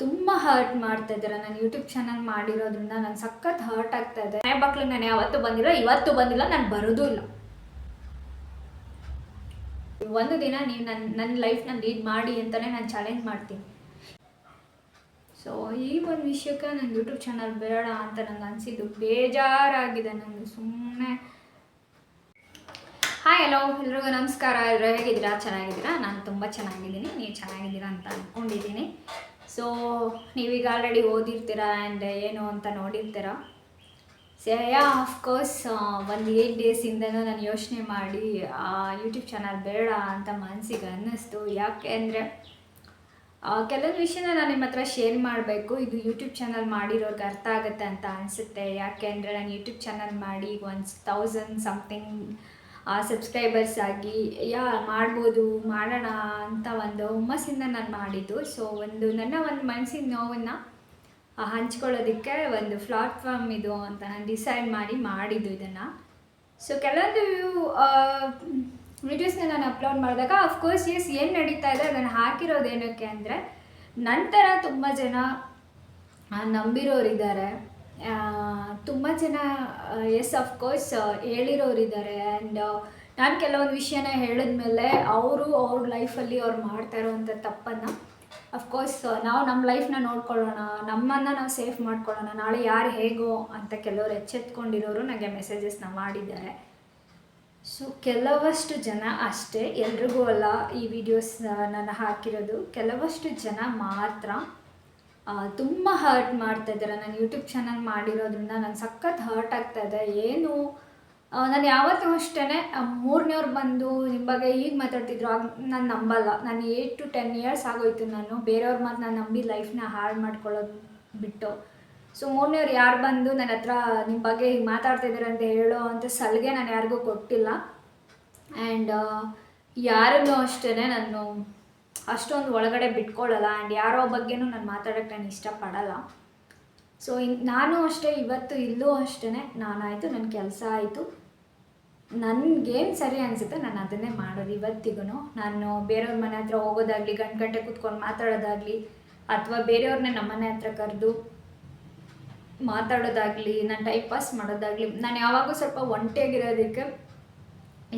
ತುಂಬ ಹರ್ಟ್ ಮಾಡ್ತಾ ಇದ್ದಾರೆ. ನಾನು ಯೂಟ್ಯೂಬ್ ಚಾನಲ್ ಮಾಡಿರೋದ್ರಿಂದ ನಾನು ಸಖತ್ ಹರ್ಟ್ ಆಗ್ತಾ ಇದೆ. ಮನೆ ಮಕ್ಳಿಗೆ ನಾನು ಯಾವತ್ತೂ ಬಂದಿಲ್ಲ, ಇವತ್ತು ಬಂದಿಲ್ಲ, ನಾನು ಬರೋದೂ ಇಲ್ಲ. ಒಂದು ದಿನ ನೀವು ನನ್ನ ಲೈಫ್ನ ಲೀಡ್ ಮಾಡಿ ಅಂತಲೇ ನಾನು ಚಾಲೆಂಜ್ ಮಾಡ್ತೀನಿ. ಸೊ ಈ ಒಂದು ವಿಷಯಕ್ಕೆ ನನ್ನ ಯೂಟ್ಯೂಬ್ ಚಾನಲ್ ಬೇಡ ಅಂತ ನಂಗೆ ಅನಿಸಿದ್ದು, ಬೇಜಾರಾಗಿದೆ ನನಗೆ ಸುಮ್ಮನೆ. ಹಾಯ್ ಹಲೋ ಎಲ್ರಿಗೂ ನಮಸ್ಕಾರ. ಎಲ್ಲರೂ ಹೇಗಿದ್ದೀರಾ? ಚೆನ್ನಾಗಿದ್ದೀರಾ? ನಾನು ತುಂಬ ಚೆನ್ನಾಗಿದ್ದೀನಿ. ನೀವು ಚೆನ್ನಾಗಿದ್ದೀರಾ ಅಂತ ಅಂದ್ಕೊಂಡಿದ್ದೀನಿ. ಸೊ ನೀವೀಗ ಆಲ್ರೆಡಿ ಓದಿರ್ತೀರಾ ಆ್ಯಂಡ್ ಏನು ಅಂತ ನೋಡಿರ್ತೀರ. ಆಫ್ಕೋರ್ಸ್ ಒಂದು 8 ಡೇಸಿಂದನೂ ನಾನು ಯೋಚನೆ ಮಾಡಿ ಯೂಟ್ಯೂಬ್ ಚಾನಲ್ ಬೇಡ ಅಂತ ಮನಸ್ಸಿಗೆ ಅನ್ನಿಸ್ತು. ಯಾಕೆ ಅಂದರೆ ಕೆಲವೊಂದು ವಿಷಯನ ನಾನು ನಿಮ್ಮ ಹತ್ರ ಶೇರ್ ಮಾಡಬೇಕು. ಇದು ಯೂಟ್ಯೂಬ್ ಚಾನಲ್ ಮಾಡಿರೋರ್ಗೆ ಅರ್ಥ ಆಗುತ್ತೆ ಅಂತ ಅನಿಸುತ್ತೆ. ಯಾಕೆ ಅಂದರೆ ನಾನು ಯೂಟ್ಯೂಬ್ ಚಾನಲ್ ಮಾಡಿ 1000 ಸಮಥಿಂಗ್ ಸಬ್ಸ್ಕ್ರೈಬರ್ಸ್ ಆಗಿ ಮಾಡ್ಬೋದು, ಮಾಡೋಣ ಅಂತ ಒಂದು ಹುಮ್ಮಸ್ಸಿಂದ ನಾನು ಮಾಡಿದ್ದು. ಸೊ ನನ್ನ ಮನಸ್ಸಿನ ನೋವನ್ನು ಹಂಚ್ಕೊಳ್ಳೋದಕ್ಕೆ ಒಂದು ಪ್ಲಾಟ್ಫಾರ್ಮ್ ಇದು ಅಂತ ನಾನು ಡಿಸೈಡ್ ಮಾಡಿದ್ದು ಇದನ್ನು. ಸೊ ಕೆಲವೊಂದು ವಿಡಿಯೋಸ್ನ ನಾನು ಅಪ್ಲೋಡ್ ಮಾಡಿದಾಗ ಅಫ್ಕೋರ್ಸ್ ಏನು ನಡೀತಾ ಇದೆ ಅದನ್ನು ಹಾಕಿರೋದು ಏನಕ್ಕೆ ಅಂದರೆ, ನಂತರ ತುಂಬ ಜನ ನಂಬಿರೋರಿದ್ದಾರೆ, ತುಂಬ ಜನ ಅಫ್ಕೋರ್ಸ್ ಹೇಳಿರೋರಿದ್ದಾರೆ. ಆ್ಯಂಡ್ ನಾನು ಕೆಲವೊಂದು ವಿಷಯನ ಹೇಳಿದ್ಮೇಲೆ ಅವ್ರ ಲೈಫಲ್ಲಿ ಅವ್ರು ಮಾಡ್ತಾ ಇರೋವಂಥ ತಪ್ಪನ್ನು ಅಫ್ಕೋರ್ಸ್ ನಾವು ನಮ್ಮ ಲೈಫ್ನ ನೋಡ್ಕೊಳ್ಳೋಣ, ನಮ್ಮನ್ನು ನಾವು ಸೇಫ್ ಮಾಡ್ಕೊಳ್ಳೋಣ, ನಾಳೆ ಯಾರು ಹೇಗೋ ಅಂತ ಕೆಲವರು ಎಚ್ಚೆತ್ಕೊಂಡಿರೋರು ನನಗೆ ಮೆಸೇಜಸ್ನ ಮಾಡಿದ್ದಾರೆ. ಸೊ ಕೆಲವಷ್ಟು ಜನ ಅಷ್ಟೇ, ಎಲ್ರಿಗೂ ಅಲ್ಲ ಈ ವಿಡಿಯೋಸ್ ನಾನು ಹಾಕಿರೋದು. ಕೆಲವಷ್ಟು ಜನ ಮಾತ್ರ ತುಂಬ ಹರ್ಟ್ ಮಾಡ್ತಾ ಇದ್ದಾರೆ. ನಾನು ಯೂಟ್ಯೂಬ್ ಚಾನಲ್ ಮಾಡಿರೋದ್ರಿಂದ ನಾನು ಸಖತ್ ಹರ್ಟ್ ಆಗ್ತಾ ಇದೆ. ಏನು ನಾನು ಯಾವತ್ತೂ ಅಷ್ಟೇ 3ನೇವ್ರು ಬಂದು ನಿಮ್ಮ ಬಗ್ಗೆ ಈಗ ಮಾತಾಡ್ತಿದ್ರು, ನಾನು ನಂಬಲ್ಲ. ನಾನು 8 to 10 years ಆಗೋಯ್ತು ನಾನು ಬೇರೆಯವ್ರ ಮಾತು ನಾನು ನಂಬಿ ಲೈಫ್ನ ಹಾಳು ಮಾಡ್ಕೊಳ್ಳೋದು ಬಿಟ್ಟು. ಸೊ 3ನೇವ್ರು ಯಾರು ಬಂದು ನನ್ನ ಹತ್ರ ನಿಮ್ಮ ಬಗ್ಗೆ ಈಗ ಮಾತಾಡ್ತಿದ್ದಾರೆ ಅಂತ ಹೇಳೋ ಅಂಥ ಸಲಿಗೆ ನಾನು ಯಾರಿಗೂ ಕೊಟ್ಟಿಲ್ಲ. ಆ್ಯಂಡ್ ಯಾರನ್ನೂ ಅಷ್ಟೇ ನಾನು ಅಷ್ಟೊಂದು ಒಳಗಡೆ ಬಿಟ್ಕೊಳ್ಳಲ್ಲ. ಆ್ಯಂಡ್ ಯಾರೋ ಬಗ್ಗೆನೂ ನಾನು ಮಾತಾಡೋಕ್ಕೆ ನಾನು ಇಷ್ಟಪಡಲ್ಲ. ಸೊ ನಾನು ಅಷ್ಟೇ, ಇವತ್ತು ಇಲ್ಲೂ ಅಷ್ಟೇ, ನಾನಾಯಿತು, ನನ್ನ ಕೆಲಸ ಆಯಿತು, ನನಗೇನು ಸರಿ ಅನಿಸುತ್ತೆ ನಾನು ಅದನ್ನೇ ಮಾಡೋದು ಇವತ್ತಿಗೂ. ನಾನು ಬೇರೆಯವ್ರ ಮನೆ ಹತ್ರ ಹೋಗೋದಾಗಲಿ, ಗಂಟೆ ಕೂತ್ಕೊಂಡು ಮಾತಾಡೋದಾಗಲಿ, ಅಥವಾ ಬೇರೆಯವ್ರನ್ನೇ ನಮ್ಮ ಮನೆ ಹತ್ರ ಕರೆದು ಮಾತಾಡೋದಾಗಲಿ, ನಾನು ಟೈಮ್ ಪಾಸ್ ಮಾಡೋದಾಗಲಿ, ನಾನು ಯಾವಾಗೂ ಸ್ವಲ್ಪ ಒಂಟಿಯಾಗಿರೋದಕ್ಕೆ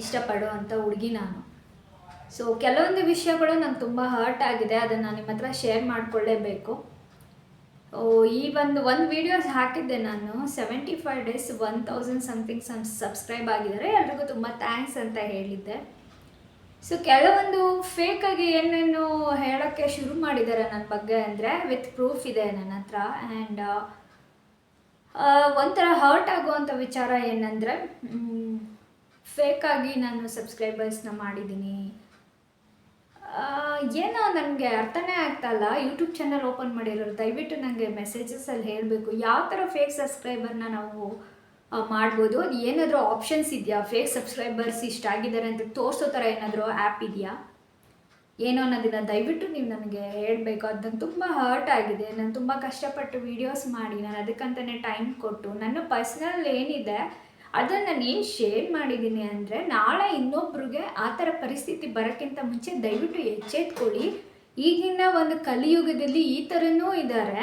ಇಷ್ಟಪಡುವಂಥ ಹುಡುಗಿ ನಾನು. ಸೊ ಕೆಲವೊಂದು ವಿಷಯಗಳು ನಂಗೆ ತುಂಬ ಹರ್ಟ್ ಆಗಿದೆ, ಅದನ್ನು ನಾನು ನಿಮ್ಮ ಹತ್ರ ಶೇರ್ ಮಾಡಿಕೊಳ್ಳೇಬೇಕು. ಈ ಒಂದು ವೀಡಿಯೋಸ್ ಹಾಕಿದ್ದೆ ನಾನು. 75 days 1000 ಸಮಥಿಂಗ್ ಸಬ್ಸ್ಕ್ರೈಬ್ ಆಗಿದ್ದಾರೆ. ಎಲ್ರಿಗೂ ತುಂಬ ಥ್ಯಾಂಕ್ಸ್ ಅಂತ ಹೇಳಿದ್ದೆ. ಸೊ ಕೆಲವೊಂದು ಫೇಕಾಗಿ ಏನೇನು ಹೇಳೋಕ್ಕೆ ಶುರು ಮಾಡಿದ್ದಾರೆ ನನ್ನ ಬಗ್ಗೆ ಅಂದರೆ, ವಿತ್ ಪ್ರೂಫ್ ಇದೆ ನನ್ನ ಹತ್ರ. ಆ್ಯಂಡ್ ಒಂಥರ ಹರ್ಟ್ ಆಗುವಂಥ ವಿಚಾರ ಏನಂದರೆ, ಫೇಕಾಗಿ ನಾನು ಸಬ್ಸ್ಕ್ರೈಬರ್ಸ್ನ ಮಾಡಿದ್ದೀನಿ. ಏನೋ ನನಗೆ ಅರ್ಥನೇ ಆಗ್ತಾಯಿಲ್ಲ. ಯೂಟ್ಯೂಬ್ ಚಾನಲ್ ಓಪನ್ ಮಾಡಿರೋರು ದಯವಿಟ್ಟು ನನಗೆ ಮೆಸೇಜಸಲ್ಲಿ ಹೇಳಬೇಕು, ಯಾವ ಥರ ಫೇಕ್ ಸಬ್ಸ್ಕ್ರೈಬರ್ನ ನಾವು ಮಾಡ್ಬೋದು. ಅದು ಏನಾದರೂ ಆಪ್ಷನ್ಸ್ ಇದೆಯಾ? ಫೇಕ್ ಸಬ್ಸ್ಕ್ರೈಬರ್ಸ್ ಇಷ್ಟಾಗಿದ್ದಾರೆ ಅಂತ ತೋರಿಸೋ ಥರ ಏನಾದರೂ ಆ್ಯಪ್ ಇದೆಯಾ ಏನೋ ಅನ್ನೋದನ್ನು ದಯವಿಟ್ಟು ನೀವು ನನಗೆ ಹೇಳಬೇಕು. ಅದು ನಂಗೆ ತುಂಬ ಹರ್ಟ್ ಆಗಿದೆ. ನಾನು ತುಂಬ ಕಷ್ಟಪಟ್ಟು ವೀಡಿಯೋಸ್ ಮಾಡಿ, ನಾನು ಅದಕ್ಕಂತಲೇ ಟೈಮ್ ಕೊಟ್ಟು, ನನ್ನ ಪರ್ಸ್ನಲ್ ಏನಿದೆ ಅದನ್ನು ನಾನು ಏನು ಶೇರ್ ಮಾಡಿದ್ದೀನಿ ಅಂದರೆ, ನಾಳೆ ಇನ್ನೊಬ್ರಿಗೆ ಆ ಥರ ಪರಿಸ್ಥಿತಿ ಬರೋಕ್ಕಿಂತ ಮುಂಚೆ ದಯವಿಟ್ಟು ಎಚ್ಚೆತ್ಕೊಳ್ಳಿ. ಈಗಿನ ಒಂದು ಕಲಿಯುಗದಲ್ಲಿ ಈ ಥರನೂ ಇದ್ದಾರೆ,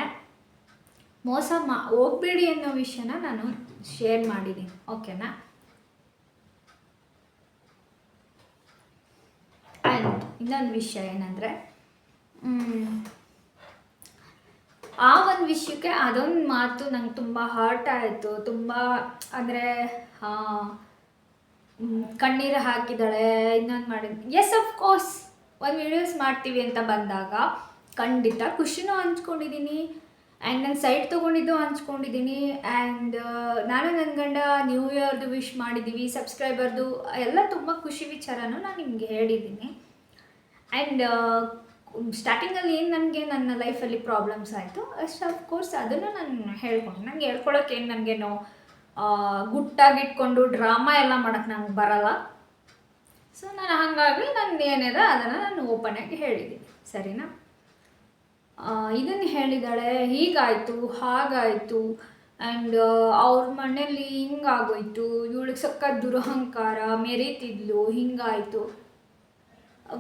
ಮೋಸ ಹೋಗಬೇಡಿ ಅನ್ನೋ ವಿಷಯನ ನಾನು ಶೇರ್ ಮಾಡಿದ್ದೀನಿ. ಓಕೆನಾ? ಆ್ಯಂಡ್ ಇನ್ನೊಂದು ವಿಷಯ ಏನಂದರೆ, ಆ ಒಂದು ವಿಷಯಕ್ಕೆ ಅದೊಂದು ಮಾತು ನಂಗೆ ತುಂಬ ಹರ್ಟ್ ಆಯಿತು. ತುಂಬ ಅಂದರೆ ಕಣ್ಣೀರು ಹಾಕಿದ್ದಾಳೆ, ಇನ್ನೊಂದು ಮಾಡಿದ್ವಿ. ಅಫ್ಕೋರ್ಸ್ ಒಂದು ವೀಡಿಯೋಸ್ ಮಾಡ್ತೀವಿ ಅಂತ ಬಂದಾಗ ಖಂಡಿತ ಖುಷಿನೂ ಹಂಚ್ಕೊಂಡಿದ್ದೀನಿ. ಆ್ಯಂಡ್ ನಾನು ಸೈಡ್ ತೊಗೊಂಡಿದ್ದು ಹಂಚ್ಕೊಂಡಿದ್ದೀನಿ. ಆ್ಯಂಡ್ ನಾನು ನನ್ನ ಗಂಡ ನ್ಯೂ ಇಯರ್ದು ವಿಶ್ ಮಾಡಿದ್ದೀವಿ, ಸಬ್ಸ್ಕ್ರೈಬರ್ದು ಎಲ್ಲ ತುಂಬ ಖುಷಿ ವಿಚಾರನೂ ನಾನು ನಿಮಗೆ ಹೇಳಿದ್ದೀನಿ. ಆ್ಯಂಡ್ ಸ್ಟಾರ್ಟಿಂಗಲ್ಲಿ ಏನು ನನಗೆ ನನ್ನ ಲೈಫಲ್ಲಿ ಪ್ರಾಬ್ಲಮ್ಸ್ ಆಯಿತು ಅಷ್ಟು ಅಫ್ಕೋರ್ಸ್ ಅದನ್ನು ನಾನು ಹೇಳ್ಕೊಂಡು, ನನಗೆ ಹೇಳ್ಕೊಳಕ್ಕೆ ಏನು ನನಗೇನು ಗುಟ್ಟಾಗಿಟ್ಕೊಂಡು ಡ್ರಾಮಾ ಎಲ್ಲ ಮಾಡೋಕ್ಕೆ ನಂಗೆ ಬರಲ್ಲ. ಸೊ ನಾನು ಹಾಗಾಗಿ ನನ್ನ ಏನಿದೆ ಅದನ್ನು ನಾನು ಓಪನಾಗಿ ಹೇಳಿದ್ದೀನಿ. ಸರಿನಾ? ಇದನ್ನು ಹೇಳಿದ್ದಾಳೆ, ಹೀಗಾಯಿತು ಹಾಗಾಯಿತು, ಆ್ಯಂಡ್ ಅವ್ರ ಮನೇಲಿ ಹಿಂಗಾಗೋಯ್ತು, ಇವಳಿಗೆ ಸಖತ್ ದುರಹಂಕಾರ, ಮೆರೀತಿದ್ಲು, ಹಿಂಗಾಯಿತು.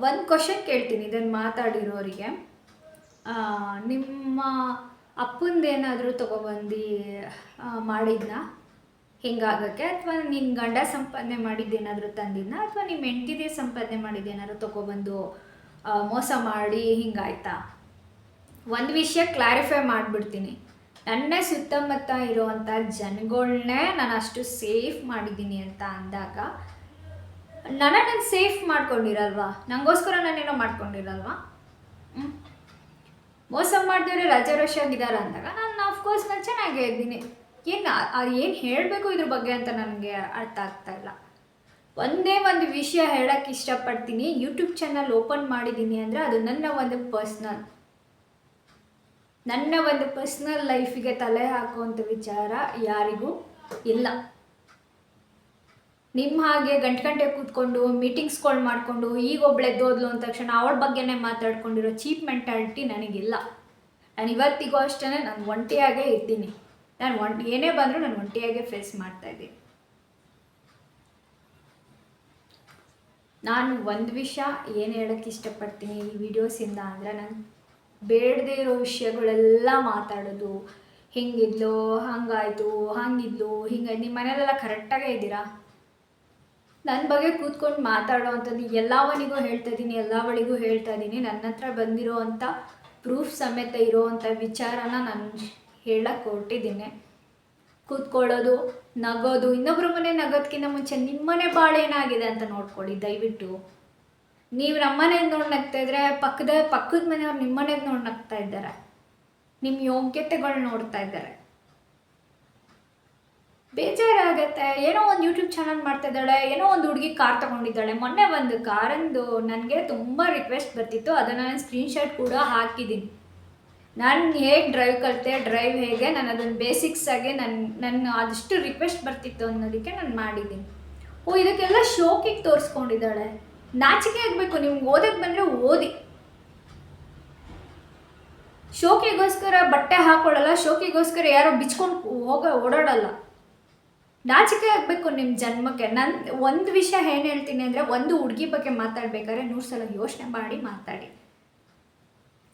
ಒಂದು ಕ್ವಶನ್ ಕೇಳ್ತೀನಿ ಇದನ್ನು ಮಾತಾಡಿರೋರಿಗೆ. ನಿಮ್ಮ ಅಪ್ಪಂದೇನಾದರೂ ತೊಗೊಬಂದು ಮಾಡಿದ್ನ ಹಿಂಗಾಗಕ್ಕೆ, ಅಥವಾ ನಿನ್ನ ಗಂಡ ಸಂಪಾದನೆ ಮಾಡಿದ್ದೇನಾದರೂ ತಂದಿದ್ನ, ಅಥವಾ ನಿಮ್ಮ ಹೆಂಡತಿದೇ ಸಂಪಾದನೆ ಮಾಡಿದ್ದೇನಾದ್ರು ತೊಗೊಬಂದು ಮೋಸ ಮಾಡಿ ಹಿಂಗಾಯ್ತಾ? ಒಂದು ವಿಷಯ ಕ್ಲಾರಿಫೈ ಮಾಡಿಬಿಡ್ತೀನಿ. ನನ್ನ ಸುತ್ತಮುತ್ತ ಇರೋವಂಥ ಜನಗಳನ್ನೇ ನಾನು ಅಷ್ಟು ಸೇಫ್ ಮಾಡಿದ್ದೀನಿ ಅಂತ ಅಂದಾಗ ನಾನು ಸೇಫ್ ಮಾಡ್ಕೊಂಡಿರಲ್ವಾ? ನನಗೋಸ್ಕರ ನಾನೇನೋ ಮಾಡ್ಕೊಂಡಿರಲ್ವಾ? ಮೋಸ ಮಾಡಿದವ್ರೆ ರಾಜಾರೋಷಿಯಾಗಿದ್ದಾರೆ ಅಂದಾಗ ನಾನು ಆಫ್ಕೋರ್ಸ್ ನಾನು ಚೆನ್ನಾಗೇ ಇದ್ದೀನಿ. ಏನು ಹೇಳಬೇಕು ಇದ್ರ ಬಗ್ಗೆ ಅಂತ ನನಗೆ ಅರ್ಥ ಆಗ್ತಾ ಇಲ್ಲ. ಒಂದೇ ಒಂದು ವಿಷಯ ಹೇಳೋಕ್ಕೆ ಇಷ್ಟಪಡ್ತೀನಿ. ಯೂಟ್ಯೂಬ್ ಚಾನಲ್ ಓಪನ್ ಮಾಡಿದ್ದೀನಿ ಅಂದರೆ ಅದು ನನ್ನ ಒಂದು ಪರ್ಸ್ನಲ್ ಲೈಫಿಗೆ ತಲೆ ಹಾಕುವಂಥ ವಿಚಾರ ಯಾರಿಗೂ ಇಲ್ಲ. ನಿಮ್ಮ ಹಾಗೆ ಗಂಟೆ ಕೂತ್ಕೊಂಡು ಮೀಟಿಂಗ್ಸ್ಗಳು ಮಾಡಿಕೊಂಡು ಈಗ ಒಬ್ಳೆದ್ದೋದ್ಲು ಅಂದ ತಕ್ಷಣ ಅವಳ ಬಗ್ಗೆನೇ ಮಾತಾಡ್ಕೊಂಡಿರೋ ಚೀಪ್ ಮೆಂಟಾಲಿಟಿ ನನಗಿಲ್ಲ. ನಾನು ಇವತ್ತಿಗೂ ಅಷ್ಟೇ ನಾನು ಒಂಟಿಯಾಗೇ ಇದ್ದೀನಿ. ನಾನು ಏನೇ ಬಂದರೂ ನಾನು ಒಂಟಿಯಾಗೇ ಫೇಸ್ ಮಾಡ್ತಾಯಿದ್ದೀನಿ. ನಾನು ಒಂದು ವಿಷಯ ಏನು ಹೇಳೋಕ್ಕೆ ಇಷ್ಟಪಡ್ತೀನಿ ಈ ವಿಡಿಯೋಸಿಂದ ಅಂದರೆ, ನಾನು ಬೇಡದೇ ಇರೋ ವಿಷಯಗಳೆಲ್ಲ ಮಾತಾಡೋದು. ಹಿಂಗಿದ್ಲು, ಹಂಗಾಯಿತು, ಹಂಗಿದ್ಲು, ಹಿಂಗಾಯ್ತು. ನಿಮ್ಮ ಮನೇಲೆಲ್ಲ ಕರೆಕ್ಟಾಗೇ ಇದ್ದೀರಾ? ನನ್ನ ಬಗ್ಗೆ ಕೂತ್ಕೊಂಡು ಮಾತಾಡೋ ಅಂಥದ್ದು ಎಲ್ಲವನಿಗೂ ಹೇಳ್ತಾ ಇದ್ದೀನಿ, ಎಲ್ಲವಳಿಗೂ ಹೇಳ್ತಾ ಇದ್ದೀನಿ. ನನ್ನ ಹತ್ರ ಬಂದಿರೋ ಅಂಥ ಪ್ರೂಫ್ ಸಮೇತ ಇರೋವಂಥ ವಿಚಾರನ ನಾನು ಹೇಳಕ್ಕೆ ಹೊರಟಿದ್ದೀನಿ. ಕೂತ್ಕೊಳ್ಳೋದು, ನಗೋದು, ಇನ್ನೊಬ್ಬರ ಮನೆ ನಗೋದಕ್ಕಿಂತ ಮುಂಚೆ ನಿಮ್ಮನೆ ಬಾಳೆ ಏನಾಗಿದೆ ಅಂತ ನೋಡ್ಕೊಳ್ಳಿ ದಯವಿಟ್ಟು. ನೀವು ನಮ್ಮನೇದು ನೋಡಿ ನಗ್ತಾ ಇದ್ರೆ ಪಕ್ಕದ ಮನೆಯವ್ರು ನಿಮ್ಮನೇದು ನೋಡಿ ನಗ್ತಾ ಇದ್ದಾರೆ, ನಿಮ್ಮ ಯೋಗ್ಯತೆಗಳು ನೋಡ್ತಾ ಇದ್ದಾರೆ. ಬೇಜಾರಾಗತ್ತೆ. ಏನೋ ಒಂದು ಯೂಟ್ಯೂಬ್ ಚಾನಲ್ ಮಾಡ್ತಾ ಇದ್ದಾಳೆ, ಏನೋ ಒಂದು ಹುಡುಗಿ ಕಾರ್ ತೊಗೊಂಡಿದ್ದಾಳೆ. ಮೊನ್ನೆ ಒಂದು ಕಾರಂದು ನನಗೆ ತುಂಬ ರಿಕ್ವೆಸ್ಟ್ ಬರ್ತಿತ್ತು, ಅದನ್ನು ನಾನು ಸ್ಕ್ರೀನ್ಶಾಟ್ ಕೂಡ ಹಾಕಿದ್ದೀನಿ. ನಾನು ಹೇಗೆ ಡ್ರೈವ್ ಕಲಿತೆ, ಡ್ರೈವ್ ಹೇಗೆ, ನಾನು ಅದನ್ನು ಬೇಸಿಕ್ಸಾಗೆ ನನ್ನ ಅದಷ್ಟು ರಿಕ್ವೆಸ್ಟ್ ಬರ್ತಿತ್ತು ಅನ್ನೋದಕ್ಕೆ ನಾನು ಮಾಡಿದ್ದೀನಿ. ಇದಕ್ಕೆಲ್ಲ ಶೋಕಿಗೆ ತೋರಿಸ್ಕೊಂಡಿದ್ದಾಳೆ. ನಾಚಿಕೆ ಆಗಬೇಕು. ನಿಮ್ಗೆ ಓದಕ್ಕೆ ಬಂದರೆ ಓದಿ. ಶೋಕಿಗೋಸ್ಕರ ಬಟ್ಟೆ ಹಾಕೊಳ್ಳಲ್ಲ, ಶೋಕಿಗೋಸ್ಕರ ಯಾರೋ ಬಿಚ್ಕೊಂಡು ಓಡಾಡಲ್ಲ. ನಾಚಿಕೆ ಆಗಬೇಕು ನಿಮ್ಮ ಜನ್ಮಕ್ಕೆ. ನಾನು ಒಂದು ವಿಷಯ ಏನು ಹೇಳ್ತೀನಿ ಅಂದರೆ, ಒಂದು ಹುಡುಗಿ ಬಗ್ಗೆ ಮಾತಾಡ್ಬೇಕಾದ್ರೆ 100 ಸಲ ಯೋಚನೆ ಮಾಡಿ ಮಾತಾಡಿ.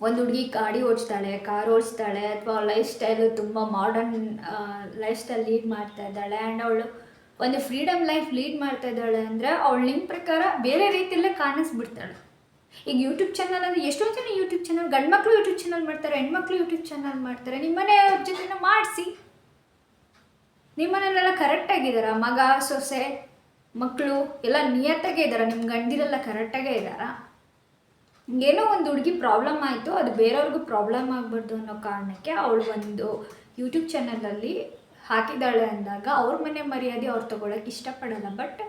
ಒಂದು ಹುಡುಗಿ ಗಾಡಿ ಓಡಿಸ್ತಾಳೆ, ಕಾರ್ ಓಡಿಸ್ತಾಳೆ, ಅಥವಾ ಲೈಫ್ ಸ್ಟೈಲು ತುಂಬ ಮಾಡರ್ನ್ ಲೈಫ್ ಸ್ಟೈಲ್ ಲೀಡ್ ಮಾಡ್ತಾ ಇದ್ದಾಳೆ, ಆ್ಯಂಡ್ ಅವಳು ಒಂದು ಫ್ರೀಡಮ್ ಲೈಫ್ ಲೀಡ್ ಮಾಡ್ತಾ ಇದ್ದಾಳೆ ಅಂದರೆ ಅವಳು ನಿಮ್ಮ ಪ್ರಕಾರ ಬೇರೆ ರೀತಿಯಲ್ಲೇ ಕಾಣಿಸ್ಬಿಡ್ತಾಳೆ. ಈಗ ಯೂಟ್ಯೂಬ್ ಚಾನಲ್ ಅಂದರೆ ಎಷ್ಟೊಂದು ಜನ ಯೂಟ್ಯೂಬ್ ಚಾನಲ್, ಗಂಡು ಮಕ್ಕಳು ಯೂಟ್ಯೂಬ್ ಚಾನಲ್ ಮಾಡ್ತಾರೆ, ಹೆಣ್ಮಕ್ಳು ಯೂಟ್ಯೂಬ್ ಚಾನಲ್ ಮಾಡ್ತಾರೆ. ನಿಮ್ಮ ಮನೆಯವ್ರ ಜೊತೆ ಮಾಡಿಸಿ. ನಿಮ್ಮ ಮನೆಯಲ್ಲೆಲ್ಲ ಕರೆಕ್ಟಾಗಿದ್ದಾರಾ? ಮಗ, ಸೊಸೆ, ಮಕ್ಕಳು ಎಲ್ಲ ನಿಯತ್ತಾಗೇ ಇದ್ದಾರಾ? ನಿಮ್ಮ ಗಂಡಿರೆಲ್ಲ ಕರೆಕ್ಟಾಗೇ ಇದ್ದಾರಾ? ಏನೋ ಒಂದು ಹುಡುಗಿ ಪ್ರಾಬ್ಲಮ್ ಆಯಿತು, ಅದು ಬೇರೆಯವ್ರಿಗೂ ಪ್ರಾಬ್ಲಮ್ ಆಗಬಾರ್ದು ಅನ್ನೋ ಕಾರಣಕ್ಕೆ ಅವಳು ಒಂದು ಯೂಟ್ಯೂಬ್ ಚಾನಲಲ್ಲಿ ಹಾಕಿದ್ದಾಳೆ ಅಂದಾಗ ಅವ್ರ ಮನೆ ಮರ್ಯಾದೆ ಅವ್ರು ತೊಗೊಳಕ್ಕೆ ಇಷ್ಟಪಡಲ್ಲ. ಬಟ್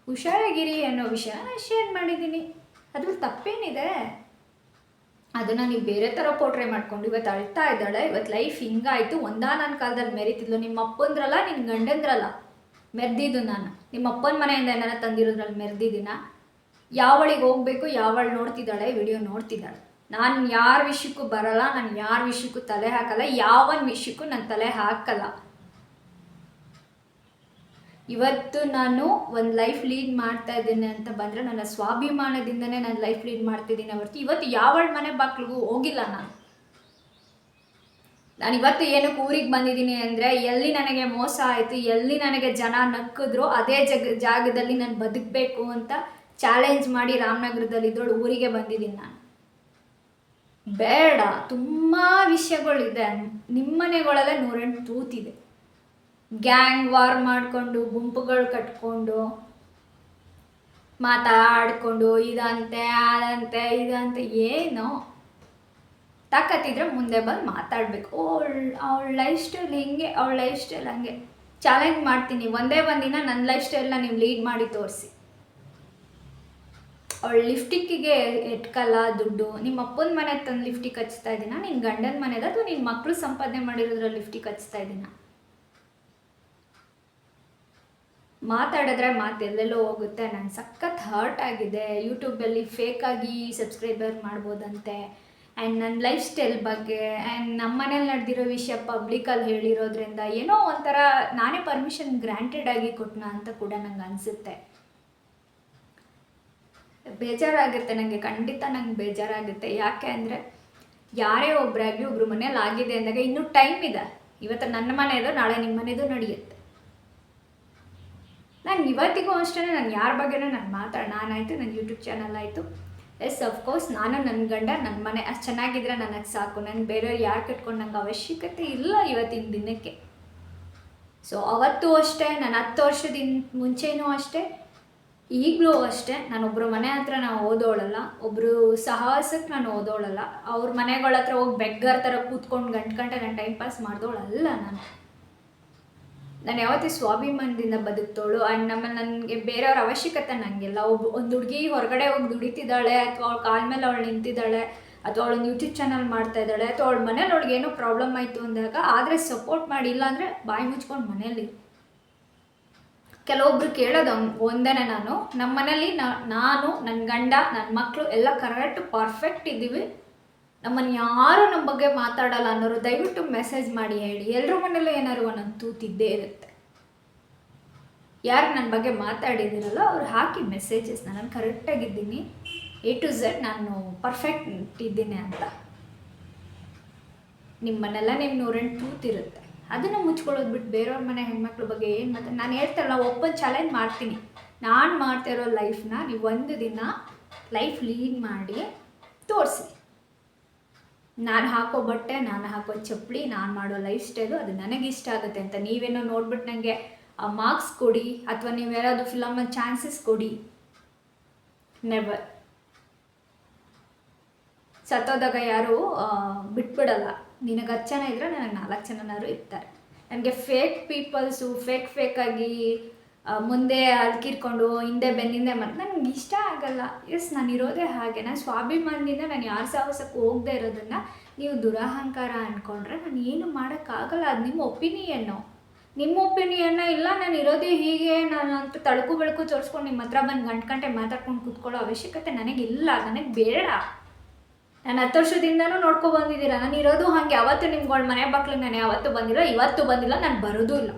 ಹುಷಾರಾಗಿರಿ ಅನ್ನೋ ವಿಷಯ ನಾನು ಶೇರ್ ಮಾಡಿದ್ದೀನಿ. ಅದ್ರಲ್ಲಿ ತಪ್ಪೇನಿದೆ? ಅದನ್ನು ನೀವು ಬೇರೆ ಥರ ಪೋಟ್ರೆ ಮಾಡ್ಕೊಂಡು ಇವತ್ತು ಅಳ್ತಾ ಇದ್ದಾಳೆ, ಇವತ್ತು ಲೈಫ್ ಹಿಂಗಾಯಿತು, ನನ್ನ ಕಾಲದಲ್ಲಿ ಮೆರಿತಿದ್ಲು. ನಿಮ್ಮ ಅಪ್ಪಂದ್ರಲ್ಲ, ನಿನ್ನ ಗಂಡಂದ್ರಲ್ಲ ಮೆರೆದಿದ್ದು ನಾನು. ನಿಮ್ಮ ಅಪ್ಪನ ಮನೆಯಿಂದ ಏನಾರ ತಂದಿರೋದ್ರಲ್ಲಿ ಮೆರೆದಿದ್ದೀನ? ಯಾವಳಿಗೆ ಹೋಗಬೇಕು, ಯಾವಳು ನೋಡ್ತಿದ್ದಾಳೆ, ವಿಡಿಯೋ ನೋಡ್ತಿದ್ದಾಳೆ. ನಾನು ಯಾರ ವಿಷಯಕ್ಕೂ ಬರಲ್ಲ, ನಾನು ಯಾರ ವಿಷಯಕ್ಕೂ ತಲೆ ಹಾಕಲ್ಲ, ಯಾವನ ವಿಷಯಕ್ಕೂ ನಾನು ತಲೆ ಹಾಕಲ್ಲ. ಇವತ್ತು ನಾನು ಒಂದು ಲೈಫ್ ಲೀಡ್ ಮಾಡ್ತಾ ಇದ್ದೇನೆ ಅಂತ ಬಂದರೆ ನನ್ನ ಸ್ವಾಭಿಮಾನದಿಂದನೇ ನಾನು ಲೈಫ್ ಲೀಡ್ ಮಾಡ್ತಿದ್ದೀನಿ ಹೊರತು ಇವತ್ತು ಯಾವಳ ಮನೆ ಬಾಗಿಲಿಗೂ ಹೋಗಿಲ್ಲ. ನಾನು ಇವತ್ತು ಏನಕ್ಕೆ ಊರಿಗೆ ಬಂದಿದ್ದೀನಿ ಅಂದರೆ, ಎಲ್ಲಿ ನನಗೆ ಮೋಸ ಆಯಿತು, ಎಲ್ಲಿ ನನಗೆ ಜನ ನಕ್ಕಿದ್ರು ಅದೇ ಜಾಗದಲ್ಲಿ ನಾನು ಬದುಕಬೇಕು ಅಂತ ಚಾಲೆಂಜ್ ಮಾಡಿ ರಾಮನಗರದಲ್ಲಿದ್ದೋಳು ಊರಿಗೆ ಬಂದಿದ್ದೀನಿ ನಾನು. ಬೇಡ, ತುಂಬ ವಿಷಯಗಳಿದೆ. ನಿಮ್ಮ ಮನೆಗಳಲ್ಲೇ 108 ತೂತಿದೆ. ಗ್ಯಾಂಗ್ ವಾರ್ ಮಾಡಿಕೊಂಡು, ಗುಂಪುಗಳು ಕಟ್ಕೊಂಡು, ಮಾತಾಡಿಕೊಂಡು ಇದಂತೆ ಅದಂತೆ ಇದಂತೆ, ಏನೋ ತಾಕತ್ತಿದ್ರೆ ಮುಂದೆ ಬಂದು ಮಾತಾಡಬೇಕು. ಅವಳ ಲೈಫ್ ಸ್ಟೈಲ್ ಹಿಂಗೆ, ಅವಳ ಲೈಫ್ ಸ್ಟೈಲ್ ಹಂಗೆ. ಚಾಲೆಂಜ್ ಮಾಡ್ತೀನಿ, ಒಂದೇ ಒಂದಿನ ನನ್ನ ಲೈಫ್ ಸ್ಟೈಲ್ನ ನೀವು ಲೀಡ್ ಮಾಡಿ ತೋರಿಸಿ. ಅವಳು ಲಿಫ್ಟಿಕ್ಕಿಗೆ ಎಟ್ಕಲ್ಲ ದುಡ್ಡು. ನಿಮ್ಮ ಅಪ್ಪನ ಮನೆ ತಂದು ಲಿಫ್ಟಿಗೆ ಹಚ್ತಾ ಇದ್ದೀನ, ನಿನ್ನ ಗಂಡನ ಮನೆದ ಅಥವಾ ನಿನ್ನ ಮಕ್ಕಳು ಸಂಪಾದನೆ ಮಾಡಿರೋದ್ರಲ್ಲಿ ಲಿಫ್ಟಿಗೆ ಹಚ್ತಾ ಇದ್ದೀನ? ಮಾತಾಡಿದ್ರೆ ಮಾತೆಲ್ಲೆಲ್ಲೋ ಹೋಗುತ್ತೆ. ನಾನು ಸಖತ್ ಹರ್ಟ್ ಆಗಿದೆ. ಯೂಟ್ಯೂಬಲ್ಲಿ ಫೇಕಾಗಿ ಸಬ್ಸ್ಕ್ರೈಬರ್ ಮಾಡ್ಬೋದಂತೆ, ಆ್ಯಂಡ್ ನನ್ನ ಲೈಫ್ ಸ್ಟೈಲ್ ಬಗ್ಗೆ ಆ್ಯಂಡ್ ನಮ್ಮ ಮನೇಲಿ ನಡೆದಿರೋ ವಿಷಯ ಪಬ್ಲಿಕಲ್ಲಿ ಹೇಳಿರೋದ್ರಿಂದ ಏನೋ ಒಂಥರ ನಾನೇ ಪರ್ಮಿಷನ್ ಗ್ರಾಂಟೆಡ್ ಆಗಿ ಕೊಟ್ಟನ ಅಂತ ಕೂಡ ನಂಗೆ ಅನಿಸುತ್ತೆ. ಬೇಜಾರಾಗುತ್ತೆ ನನಗೆ, ಖಂಡಿತ ನಂಗೆ ಬೇಜಾರಾಗುತ್ತೆ. ಯಾಕೆ ಅಂದರೆ ಯಾರೇ ಒಬ್ಬರಾಗಲಿ ಒಬ್ರು ಮನೇಲಿ ಆಗಿದೆ ಅಂದಾಗ ಇನ್ನೂ ಟೈಮ್ ಇದೆ. ಇವತ್ತು ನನ್ನ ಮನೆಯದು ನಾಳೆ ನಿಮ್ಮ ಮನೆಯದು ನಡೆಯುತ್ತೆ. ನಾನು ಇವತ್ತಿಗೂ ಅಷ್ಟೇ ನಾನು ಯಾರ ಬಗ್ಗೆನೂ ನಾನಾಯಿತು, ನನ್ನ ಯೂಟ್ಯೂಬ್ ಚಾನಲ್ ಆಯಿತು, ಎಸ್ ಅಫ್ಕೋರ್ಸ್ ನಾನು ನನ್ನ ಗಂಡ ನನ್ನ ಮನೆ ಅಷ್ಟು ಚೆನ್ನಾಗಿದ್ರೆ ನನಗೆ ಸಾಕು. ನನಗೆ ಬೇರೆಯವ್ರು ಯಾರು ಕಟ್ಕೊಂಡು ನಂಗೆ ಅವಶ್ಯಕತೆ ಇಲ್ಲ ಇವತ್ತಿನ ದಿನಕ್ಕೆ. ಸೊ ಅವತ್ತು ಅಷ್ಟೇ, ನಾನು 10 ವರ್ಷದಿಂದ ಮುಂಚೆನೂ ಅಷ್ಟೇ, ಈಗಲೂ ಅಷ್ಟೇ, ನಾನೊಬ್ಬರು ಮನೆ ಹತ್ರ ನಾನು ಓದೋಳಲ್ಲ, ಒಬ್ಬರು ಸಹವಾಸಕ್ಕೆ ನಾನು ಓದೋಳಲ್ಲ, ಅವ್ರ ಮನೆಗಳ ಹತ್ರ ಹೋಗಿ ಬೆಗ್ಗರ್ ಥರ ಕೂತ್ಕೊಂಡು ಗಂಟೆ ನಾನು ಟೈಮ್ ಪಾಸ್ ಮಾಡ್ದೋಳಲ್ಲ. ನಾನು ಯಾವತ್ತೂ ಸ್ವಾಭಿಮಾನದಿಂದ ಬದುಕ್ತೋಳು. ಆ್ಯಂಡ್ ನಮ್ಮಲ್ಲಿ ನನಗೆ ಬೇರೆಯವ್ರ ಅವಶ್ಯಕತೆ ನನಗೆಲ್ಲ. ಒಂದು ಹುಡುಗಿ ಹೊರಗಡೆ ಹೋಗಿ ದುಡಿತಿದ್ದಾಳೆ, ಅಥವಾ ಅವಳ ಕಾಲ ಮೇಲೆ ಅವಳು ನಿಂತಿದ್ದಾಳೆ, ಅಥವಾ ಅವಳೊಂದು ಯೂಟ್ಯೂಬ್ ಚಾನಲ್ ಮಾಡ್ತಾ ಇದ್ದಾಳೆ, ಅಥವಾ ಅವಳ ಮನೇಲಿ ಅವಳಿಗೆ ಏನೋ ಪ್ರಾಬ್ಲಮ್ ಆಯಿತು ಅಂದಾಗ ಆದರೆ ಸಪೋರ್ಟ್ ಮಾಡಿ, ಇಲ್ಲಾಂದರೆ ಬಾಯಿ ಮುಚ್ಕೊಂಡು ಮನೇಲಿ. ಕೆಲವೊಬ್ರು ಕೇಳೋದು ಒಂದೇ, ನಾನು ನಮ್ಮ ಮನೇಲಿ ನಾನು ನನ್ನ ಗಂಡ ನನ್ನ ಮಕ್ಕಳು ಎಲ್ಲ ಕರೆಕ್ಟ್ ಪರ್ಫೆಕ್ಟ್ ಇದ್ದೀವಿ, ನಮ್ಮನ್ನು ಯಾರು ನಮ್ಮ ಬಗ್ಗೆ ಮಾತಾಡಲ್ಲ ಅನ್ನೋರು ದಯವಿಟ್ಟು ಮೆಸೇಜ್ ಮಾಡಿ ಹೇಳಿ. ಎಲ್ಲರ ಮನೇಲೂ ಏನಾದ್ರು ಒಂದೊಂದು ತೂತಿದ್ದೇ ಇರುತ್ತೆ. ಯಾರು ನನ್ನ ಬಗ್ಗೆ ಮಾತಾಡಿದಿರಲ್ಲ ಅವ್ರು ಹಾಕಿ ಮೆಸೇಜಸ್, ನಾನು ಕರೆಕ್ಟಾಗಿದ್ದೀನಿ, A to Z ನಾನು ಪರ್ಫೆಕ್ಟ್ ಇದ್ದೀನಿ ಅಂತ. ನಿಮ್ಮ ಮನೆಲ್ಲ ನಿಮ್ಮ 108 ತೂತಿರುತ್ತೆ, ಅದನ್ನು ಮುಚ್ಕೊಳ್ಳೋದು ಬಿಟ್ಟು ಬೇರೆಯವ್ರ ಮನೆ ಹೆಣ್ಮಕ್ಳ ಬಗ್ಗೆ ಏನು ಮಾತಾಡ. ನಾನು ಹೇಳ್ತಾರಲ್ಲ, ಓಪನ್ ಚಾಲೆಂಜ್ ಮಾಡ್ತೀನಿ, ನಾನು ಮಾಡ್ತಾ ಇರೋ ಲೈಫ್ನ ನೀವು ಒಂದು ದಿನ ಲೈಫ್ ಲೀಡ್ ಮಾಡಿ ತೋರಿಸಿ. ನಾನು ಹಾಕೋ ಬಟ್ಟೆ, ನಾನು ಹಾಕೋ ಚಪ್ಪಲಿ, ನಾನು ಮಾಡೋ ಲೈಫ್ ಸ್ಟೈಲು ಅದು ನನಗಿಷ್ಟ ಆಗುತ್ತೆ ಅಂತ ನೀವೇನೋ ನೋಡ್ಬಿಟ್ಟು ನನಗೆ ಮಾರ್ಕ್ಸ್ ಕೊಡಿ, ಅಥವಾ ನೀವು ಯಾರಾದರೂ ಫಿಲಮಲ್ಲಿ ಚಾನ್ಸಸ್ ಕೊಡಿ. ನೆವರ್. ಸತ್ತೋದಾಗ ಯಾರು ಬಿಟ್ಬಿಡಲ್ಲ. ನಿನಗೆ 10 ಜನ ಇದ್ದರೆ ನನಗೆ 4 ಜನನಾದ್ರು ಇರ್ತಾರೆ. ನನಗೆ ಫೇಕ್ ಪೀಪಲ್ಸು ಫೇಕಾಗಿ ಮುಂದೆ ಅಲ್ಕಿರ್ಕೊಂಡು ಹಿಂದೆ ಬೆನ್ನಿಂದೆ ನನಗೆ ಇಷ್ಟ ಆಗಲ್ಲ. ಎಸ್, ನಾನು ಇರೋದೇ ಹಾಗೆ. ನಾನು ಸ್ವಾಭಿಮಾನದಿಂದ ನಾನು ಯಾರ ಸಾಹಸಕ್ಕೂ ಹೋಗದೆ ಇರೋದನ್ನು ನೀವು ದುರಹಂಕಾರ ಅಂದ್ಕೊಂಡ್ರೆ ನಾನು ಏನು ಮಾಡೋಕ್ಕಾಗಲ್ಲ. ಅದು ನಿಮ್ಮ ಒಪಿನಿಯನ್ನು. ನಿಮ್ಮ ಒಪಿನಿಯನ್ನ ಇಲ್ಲ, ನಾನು ಇರೋದೇ ಹೀಗೆ, ನಾನು ಅಂತ ತಳಕು ಬೆಳಕು ತೋರಿಸ್ಕೊಂಡು ನಿಮ್ಮ ಹತ್ರ ಬಂದು ಗಂಟೆ ಮಾತಾಡ್ಕೊಂಡು ಕೂತ್ಕೊಳ್ಳೋ ಅವಶ್ಯಕತೆ ನನಗಿಲ್ಲ, ನನಗೆ ಬೇಡ. ನಾನು 10 ವರ್ಷದಿಂದನೂ ನೋಡ್ಕೊಬಂದಿದ್ದೀರಾ, ನಾನು ಇರೋದು ಹಾಗೆ. ಅವತ್ತು ನಿಮ್ಗಳ ಮನೆ ಬಾಕ್ಲಿಗೆ ನಾನು ಯಾವತ್ತೂ ಬಂದಿಲ್ಲ, ಇವತ್ತು ಬಂದಿಲ್ಲ, ನಾನು ಬರೋದೂ ಇಲ್ಲ.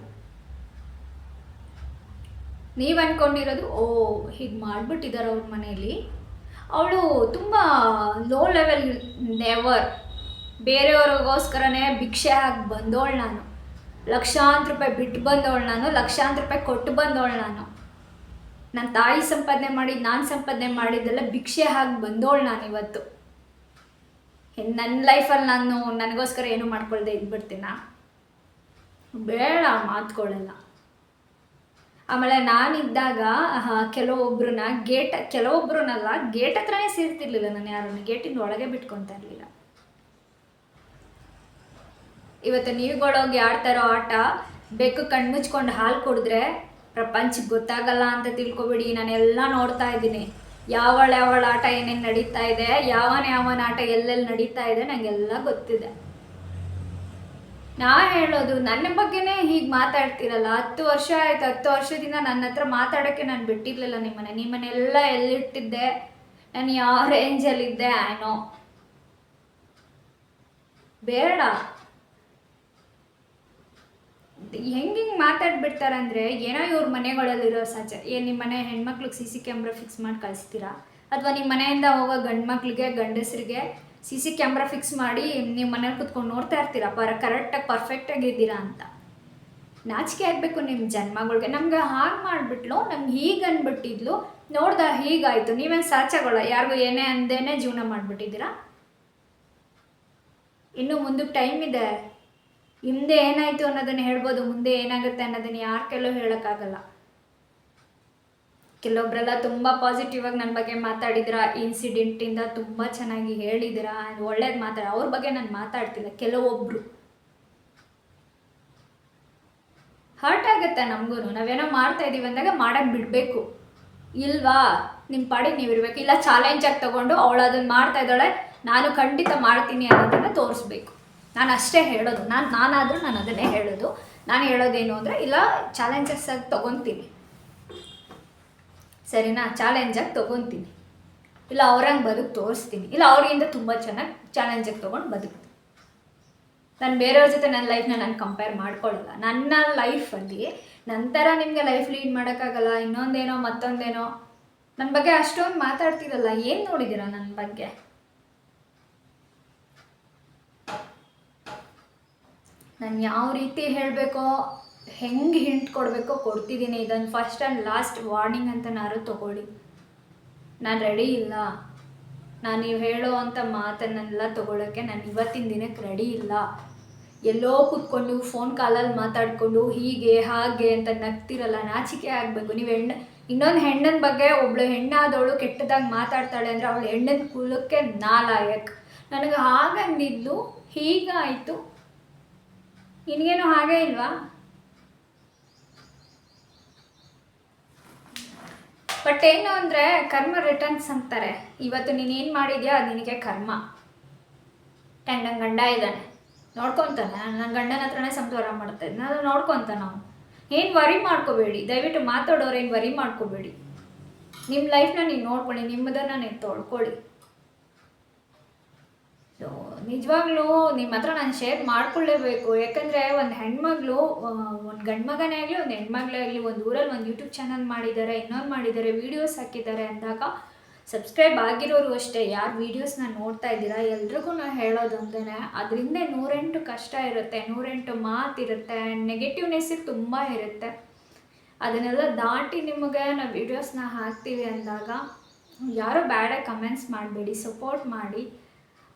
ನೀವು ಅಂದ್ಕೊಂಡಿರೋದು ಓ ಹೀಗೆ ಮಾಡಿಬಿಟ್ಟಿದ್ದಾರೆ ಅವ್ರ ಮನೆಯಲ್ಲಿ, ಅವಳು ತುಂಬ ಲೋ ಲೆವೆಲ್. ನೆವರ್. ಬೇರೆಯವ್ರಿಗೋಸ್ಕರನೇ ಭಿಕ್ಷೆ ಹಾಕಿ ಬಂದವಳು ನಾನು, ಲಕ್ಷಾಂತರ ರೂಪಾಯಿ ಬಿಟ್ಟು ಬಂದವಳು ನಾನು, ಲಕ್ಷಾಂತರ ರೂಪಾಯಿ ಕೊಟ್ಟು ಬಂದವಳು ನಾನು. ನನ್ನ ತಾಯಿ ಸಂಪಾದನೆ ಮಾಡಿ, ನಾನು ಸಂಪಾದನೆ ಮಾಡಿದ್ದೆಲ್ಲ ಭಿಕ್ಷೆ ಹಾಕಿ ಬಂದವಳು ನಾನು. ಇವತ್ತು ನನ್ನ ಲೈಫಲ್ಲಿ ನಾನು ನನಗೋಸ್ಕರ ಏನು ಮಾಡ್ಕೊಳ್ದೆ ಇದ್ಬಿಡ್ತೀನ? ಬೇಡ, ಮಾತ್ಕೊಳ್ಳಲ್ಲ. ಆಮೇಲೆ ನಾನಿದ್ದಾಗ ಕೆಲವೊಬ್ರನ್ನಲ್ಲ, ಗೇಟ್ ಹತ್ರನೇ ಸೇರ್ತಿರ್ಲಿಲ್ಲ ನಾನು, ಯಾರನ್ನು ಗೇಟಿಂದ ಒಳಗೆ ಬಿಟ್ಕೊತಾ ಇರಲಿಲ್ಲ. ಇವತ್ತು ನೀವುಗಳೋಗಿ ಆಡ್ತಾರೋ ಆಟ, ಬೆಕ್ಕು ಕಣ್ಮುಚ್ಕೊಂಡು ಹಾಲು ಕುಡಿದ್ರೆ ಪ್ರಪಂಚಕ್ಕೆ ಗೊತ್ತಾಗಲ್ಲ ಅಂತ ತಿಳ್ಕೊಬಿಡಿ. ನಾನೆಲ್ಲ ನೋಡ್ತಾ ಇದ್ದೀನಿ, ಯಾವಳ ಆಟ ಏನೇನು ನಡೀತಾ ಇದೆ, ಯಾವನ ಆಟ ಎಲ್ಲೆಲ್ಲಿ ನಡೀತಾ ಇದೆ, ನನಗೆಲ್ಲ ಗೊತ್ತಿದೆ. ನಾ ಹೇಳೋದು ನನ್ನ ಬಗ್ಗೆನೇ ಹೀಗೆ ಮಾತಾಡ್ತಿರಲ್ಲ. 10 ವರ್ಷ ಆಯಿತು, 10 ವರ್ಷದಿಂದ ನನ್ನ ಹತ್ರ ಮಾತಾಡೋಕ್ಕೆ ನಾನು ಬಿಟ್ಟಿರಲಿಲ್ಲ. ನಿಮ್ಮನ್ನೆಲ್ಲ ಎಲ್ಲಿಟ್ಟಿದ್ದೆ, ನಾನು ಯಾವ ರೇಂಜಲ್ಲಿದ್ದೆ ಏನೋ. ಬೇಡ. ಹೆಂಗೆ ಮಾತಾಡ್ಬಿಡ್ತಾರೆ ಅಂದರೆ, ಏನೋ ಇವ್ರ ಮನೆಗಳಲ್ಲಿರೋ ಏನು ನಿಮ್ಮ ಮನೆ ಹೆಣ್ಮಕ್ಳಿಗೆ CC ಕ್ಯಾಮ್ರಾ ಫಿಕ್ಸ್ ಮಾಡಿ ಕಳಿಸ್ತೀರಾ, ಅಥವಾ ನಿಮ್ಮ ಮನೆಯಿಂದ ಹೋಗೋ ಗಂಡಸರಿಗೆ CC ಕ್ಯಾಮ್ರಾ ಫಿಕ್ಸ್ ಮಾಡಿ ನಿಮ್ಮ ಮನೇಲಿ ಕೂತ್ಕೊಂಡು ನೋಡ್ತಾ ಇರ್ತೀರಾ ಕರೆಕ್ಟಾಗಿ ಪರ್ಫೆಕ್ಟಾಗಿದ್ದೀರಾ ಅಂತ. ನಾಚಿಕೆ ಆಗಬೇಕು ನಿಮ್ಮ ಜನ್ಮಗಳಿಗೆ. ನಮ್ಗೆ ಹಾಗೆ ಮಾಡಿಬಿಟ್ಲು, ನಮ್ಗೆ ಹೀಗೆ ಅಂದ್ಬಿಟ್ಟಿದ್ಲು, ನೋಡ್ದ ಹೀಗಾಯಿತು. ನೀವೇನು ಸಾಚಾಗೋಳ, ಯಾರಿಗೂ ಏನೇ ಅಂದೇನೆ ಜೀವನ ಮಾಡಿಬಿಟ್ಟಿದ್ದೀರಾ. ಇನ್ನೂ ಮುಂದಕ್ಕೆ ಟೈಮ್ ಇದೆ. ಹಿಂದೆ ಏನಾಯಿತು ಅನ್ನೋದನ್ನು ಹೇಳ್ಬೋದು, ಮುಂದೆ ಏನಾಗುತ್ತೆ ಅನ್ನೋದನ್ನು ಯಾರ ಕೆಲವು ಹೇಳೋಕ್ಕಾಗಲ್ಲ. ಕೆಲವೊಬ್ಬರೆಲ್ಲ ತುಂಬ ಪಾಸಿಟಿವ್ ಆಗಿ ನನ್ನ ಬಗ್ಗೆ ಮಾತಾಡಿದ್ರ, ಇನ್ಸಿಡೆಂಟಿಂದ ತುಂಬ ಚೆನ್ನಾಗಿ ಹೇಳಿದಿರ, ಒಳ್ಳೇದು ಅವ್ರ ಬಗ್ಗೆ ನಾನು ಮಾತಾಡ್ತಿಲ್ಲ. ಕೆಲವೊಬ್ಬರು ಹರ್ಟ್ ಆಗುತ್ತೆ ನಮಗೂ. ನಾವೇನೋ ಮಾಡ್ತಾ ಇದ್ದೀವಿ ಅಂದಾಗ ಮಾಡೋಕ್ಕೆ ಬಿಡಬೇಕು, ಇಲ್ವಾ ನಿಮ್ಮ ಪಾಡಿಗೆ ನೀವು ಇರಬೇಕು. ಇಲ್ಲ ಚಾಲೆಂಜಾಗಿ ತೊಗೊಂಡು ಅವಳು ಅದನ್ನು ಮಾಡ್ತಾ ಇದ್ದಾಳೆ, ನಾನು ಖಂಡಿತ ಮಾಡ್ತೀನಿ ಅನ್ನೋದನ್ನು ತೋರಿಸ್ಬೇಕು. ನಾನು ಅಷ್ಟೇ ಹೇಳೋದು. ನಾನಾದರೂ ನಾನು ಅದನ್ನೇ ಹೇಳೋದು. ನಾನು ಹೇಳೋದೇನು ಅಂದರೆ, ಇಲ್ಲ ಚಾಲೆಂಜಸ್ ಆಗಿ ತೊಗೊತೀನಿ, ಸರಿನಾ, ಚಾಲೆಂಜಾಗಿ ತೊಗೊತೀನಿ. ಇಲ್ಲ ಅವ್ರಂಗೆ ಬದುಕು ತೋರಿಸ್ತೀನಿ, ಇಲ್ಲ ಅವ್ರಿಗಿಂತ ತುಂಬ ಚೆನ್ನಾಗಿ ಚಾಲೆಂಜಾಗಿ ತೊಗೊಂಡು ಬದುಕ್ತೀನಿ. ನಾನು ಬೇರೆಯವ್ರ ಜೊತೆ ನನ್ನ ಲೈಫ್ನ ನಾನು ಕಂಪೇರ್ ಮಾಡ್ಕೊಳ್ಳಲ್ಲ. ನನ್ನ ಲೈಫಲ್ಲಿ ನಂತರ ನಿಮಗೆ ಲೈಫ್ ಲೀಡ್ ಮಾಡೋಕ್ಕಾಗಲ್ಲ. ಇನ್ನೊಂದೇನೋ ಮತ್ತೊಂದೇನೋ ನನ್ನ ಬಗ್ಗೆ ಅಷ್ಟೊಂದು ಮಾತಾಡ್ತಿರಲ್ಲ, ಏನು ನೋಡಿದ್ದೀರಾ ನನ್ನ ಬಗ್ಗೆ? ನಾನು ಯಾವ ರೀತಿ ಹೇಳಬೇಕೋ, ಹೆಂಗೆ ಹಿಂಟ್ ಕೊಡಬೇಕೋ ಕೊಡ್ತಿದ್ದೀನಿ. ಇದನ್ನು ಫಸ್ಟ್ ಆ್ಯಂಡ್ ಲಾಸ್ಟ್ ವಾರ್ನಿಂಗ್ ಅಂತ ನಾರು ತೊಗೊಳ್ಳಿ. ನಾನು ರೆಡಿ ಇಲ್ಲ. ನಾನು ನೀವು ಹೇಳೋ ಅಂಥ ಮಾತನ್ನೆಲ್ಲ ತೊಗೊಳಕ್ಕೆ ನಾನು ಇವತ್ತಿನ ದಿನಕ್ಕೆ ರೆಡಿ ಇಲ್ಲ. ಎಲ್ಲೋ ಕೂತ್ಕೊಂಡು ಫೋನ್ ಕಾಲಲ್ಲಿ ಮಾತಾಡಿಕೊಂಡು ಹೀಗೆ ಹಾಗೆ ಅಂತ ನಗ್ತಿರಲ್ಲ, ನಾಚಿಕೆ ಆಗಬೇಕು. ನೀವು ಇನ್ನೊಂದು ಹೆಣ್ಣಿನ ಬಗ್ಗೆ ಒಬ್ಳು ಹೆಣ್ಣಾದವಳು ಕೆಟ್ಟದಾಗಿ ಮಾತಾಡ್ತಾಳೆ ಅಂದರೆ ಅವಳು ಹೆಣ್ಣಿನ ಕುಲಕ್ಕೆ ನಾಲಾಯಕ್. ನನಗೆ ಹಾಗಂದಿದ್ಲು, ಹೀಗಾಯಿತು, ನಿನಗೇನು ಹಾಗೇ ಇಲ್ವಾ? ಬಟ್ ಏನು ಅಂದರೆ ಕರ್ಮ ರಿಟರ್ನ್ಸ್ ಅಂತಾರೆ. ಇವತ್ತು ನೀನೇನು ಮಾಡಿದ್ಯಾ ಅದು ನಿನಗೆ ಕರ್ಮ. ನನ್ನ ಗಂಡ ಇದ್ದಾನೆ, ನೋಡ್ಕೊತಾನೆ. ನನ್ನ ಗಂಡನ ಹತ್ರನೇ ಸಂಸಾರ ಮಾಡ್ತಾ ಇದ್ದೆ, ನಾನು ನೋಡ್ಕೊತಾನೆ. ನಾವು ಏನು ವರಿ ಮಾಡ್ಕೋಬೇಡಿ, ದಯವಿಟ್ಟು ಮಾತಾಡೋರು ಏನು ವರಿ ಮಾಡ್ಕೋಬೇಡಿ. ನಿಮ್ಮ ಲೈಫ್ನ ನೀವು ನೋಡ್ಕೊಳ್ಳಿ, ನಿಮ್ಮದನ್ನು ನೀವು ತೊಳ್ಕೊಳ್ಳಿ. ಸೊ ನಿಜವಾಗ್ಲೂ ನಿಮ್ಮ ಹತ್ರ ನಾನು ಶೇರ್ ಮಾಡ್ಕೊಳ್ಳೇಬೇಕು. ಯಾಕಂದರೆ ಒಂದು ಹೆಣ್ಮಗಳು, ಒಂದು ಗಂಡು ಮಗನೇ ಆಗಲಿ ಒಂದು ಹೆಣ್ಮಗಳೇ ಆಗಲಿ, ಒಂದು ಊರಲ್ಲಿ ಒಂದು ಯೂಟ್ಯೂಬ್ ಚಾನಲ್ ಮಾಡಿದ್ದಾರೆ, ಇನ್ನೊಂದು ಮಾಡಿದ್ದಾರೆ, ವೀಡಿಯೋಸ್ ಹಾಕಿದ್ದಾರೆ ಅಂದಾಗ ಸಬ್ಸ್ಕ್ರೈಬ್ ಆಗಿರೋರು ಅಷ್ಟೇ, ಯಾರು ವೀಡಿಯೋಸ್ನ ನೋಡ್ತಾ ಇದ್ದೀರಾ ಎಲ್ರಿಗೂ ನಾನು ಹೇಳೋದೊಂದೇ, ಅದರಿಂದ 108 ಕಷ್ಟ ಇರುತ್ತೆ, 108 ಮಾತಿರುತ್ತೆ, ನೆಗೆಟಿವ್ನೆಸ್ಸಿಗೆ ತುಂಬ ಇರುತ್ತೆ. ಅದನ್ನೆಲ್ಲ ದಾಟಿ ನಿಮಗೆ ನಾವು ವೀಡಿಯೋಸ್ನ ಹಾಕ್ತೀವಿ ಅಂದಾಗ ಯಾರೂ ಬ್ಯಾಡಾಗಿ ಕಮೆಂಟ್ಸ್ ಮಾಡಬೇಡಿ, ಸಪೋರ್ಟ್ ಮಾಡಿ.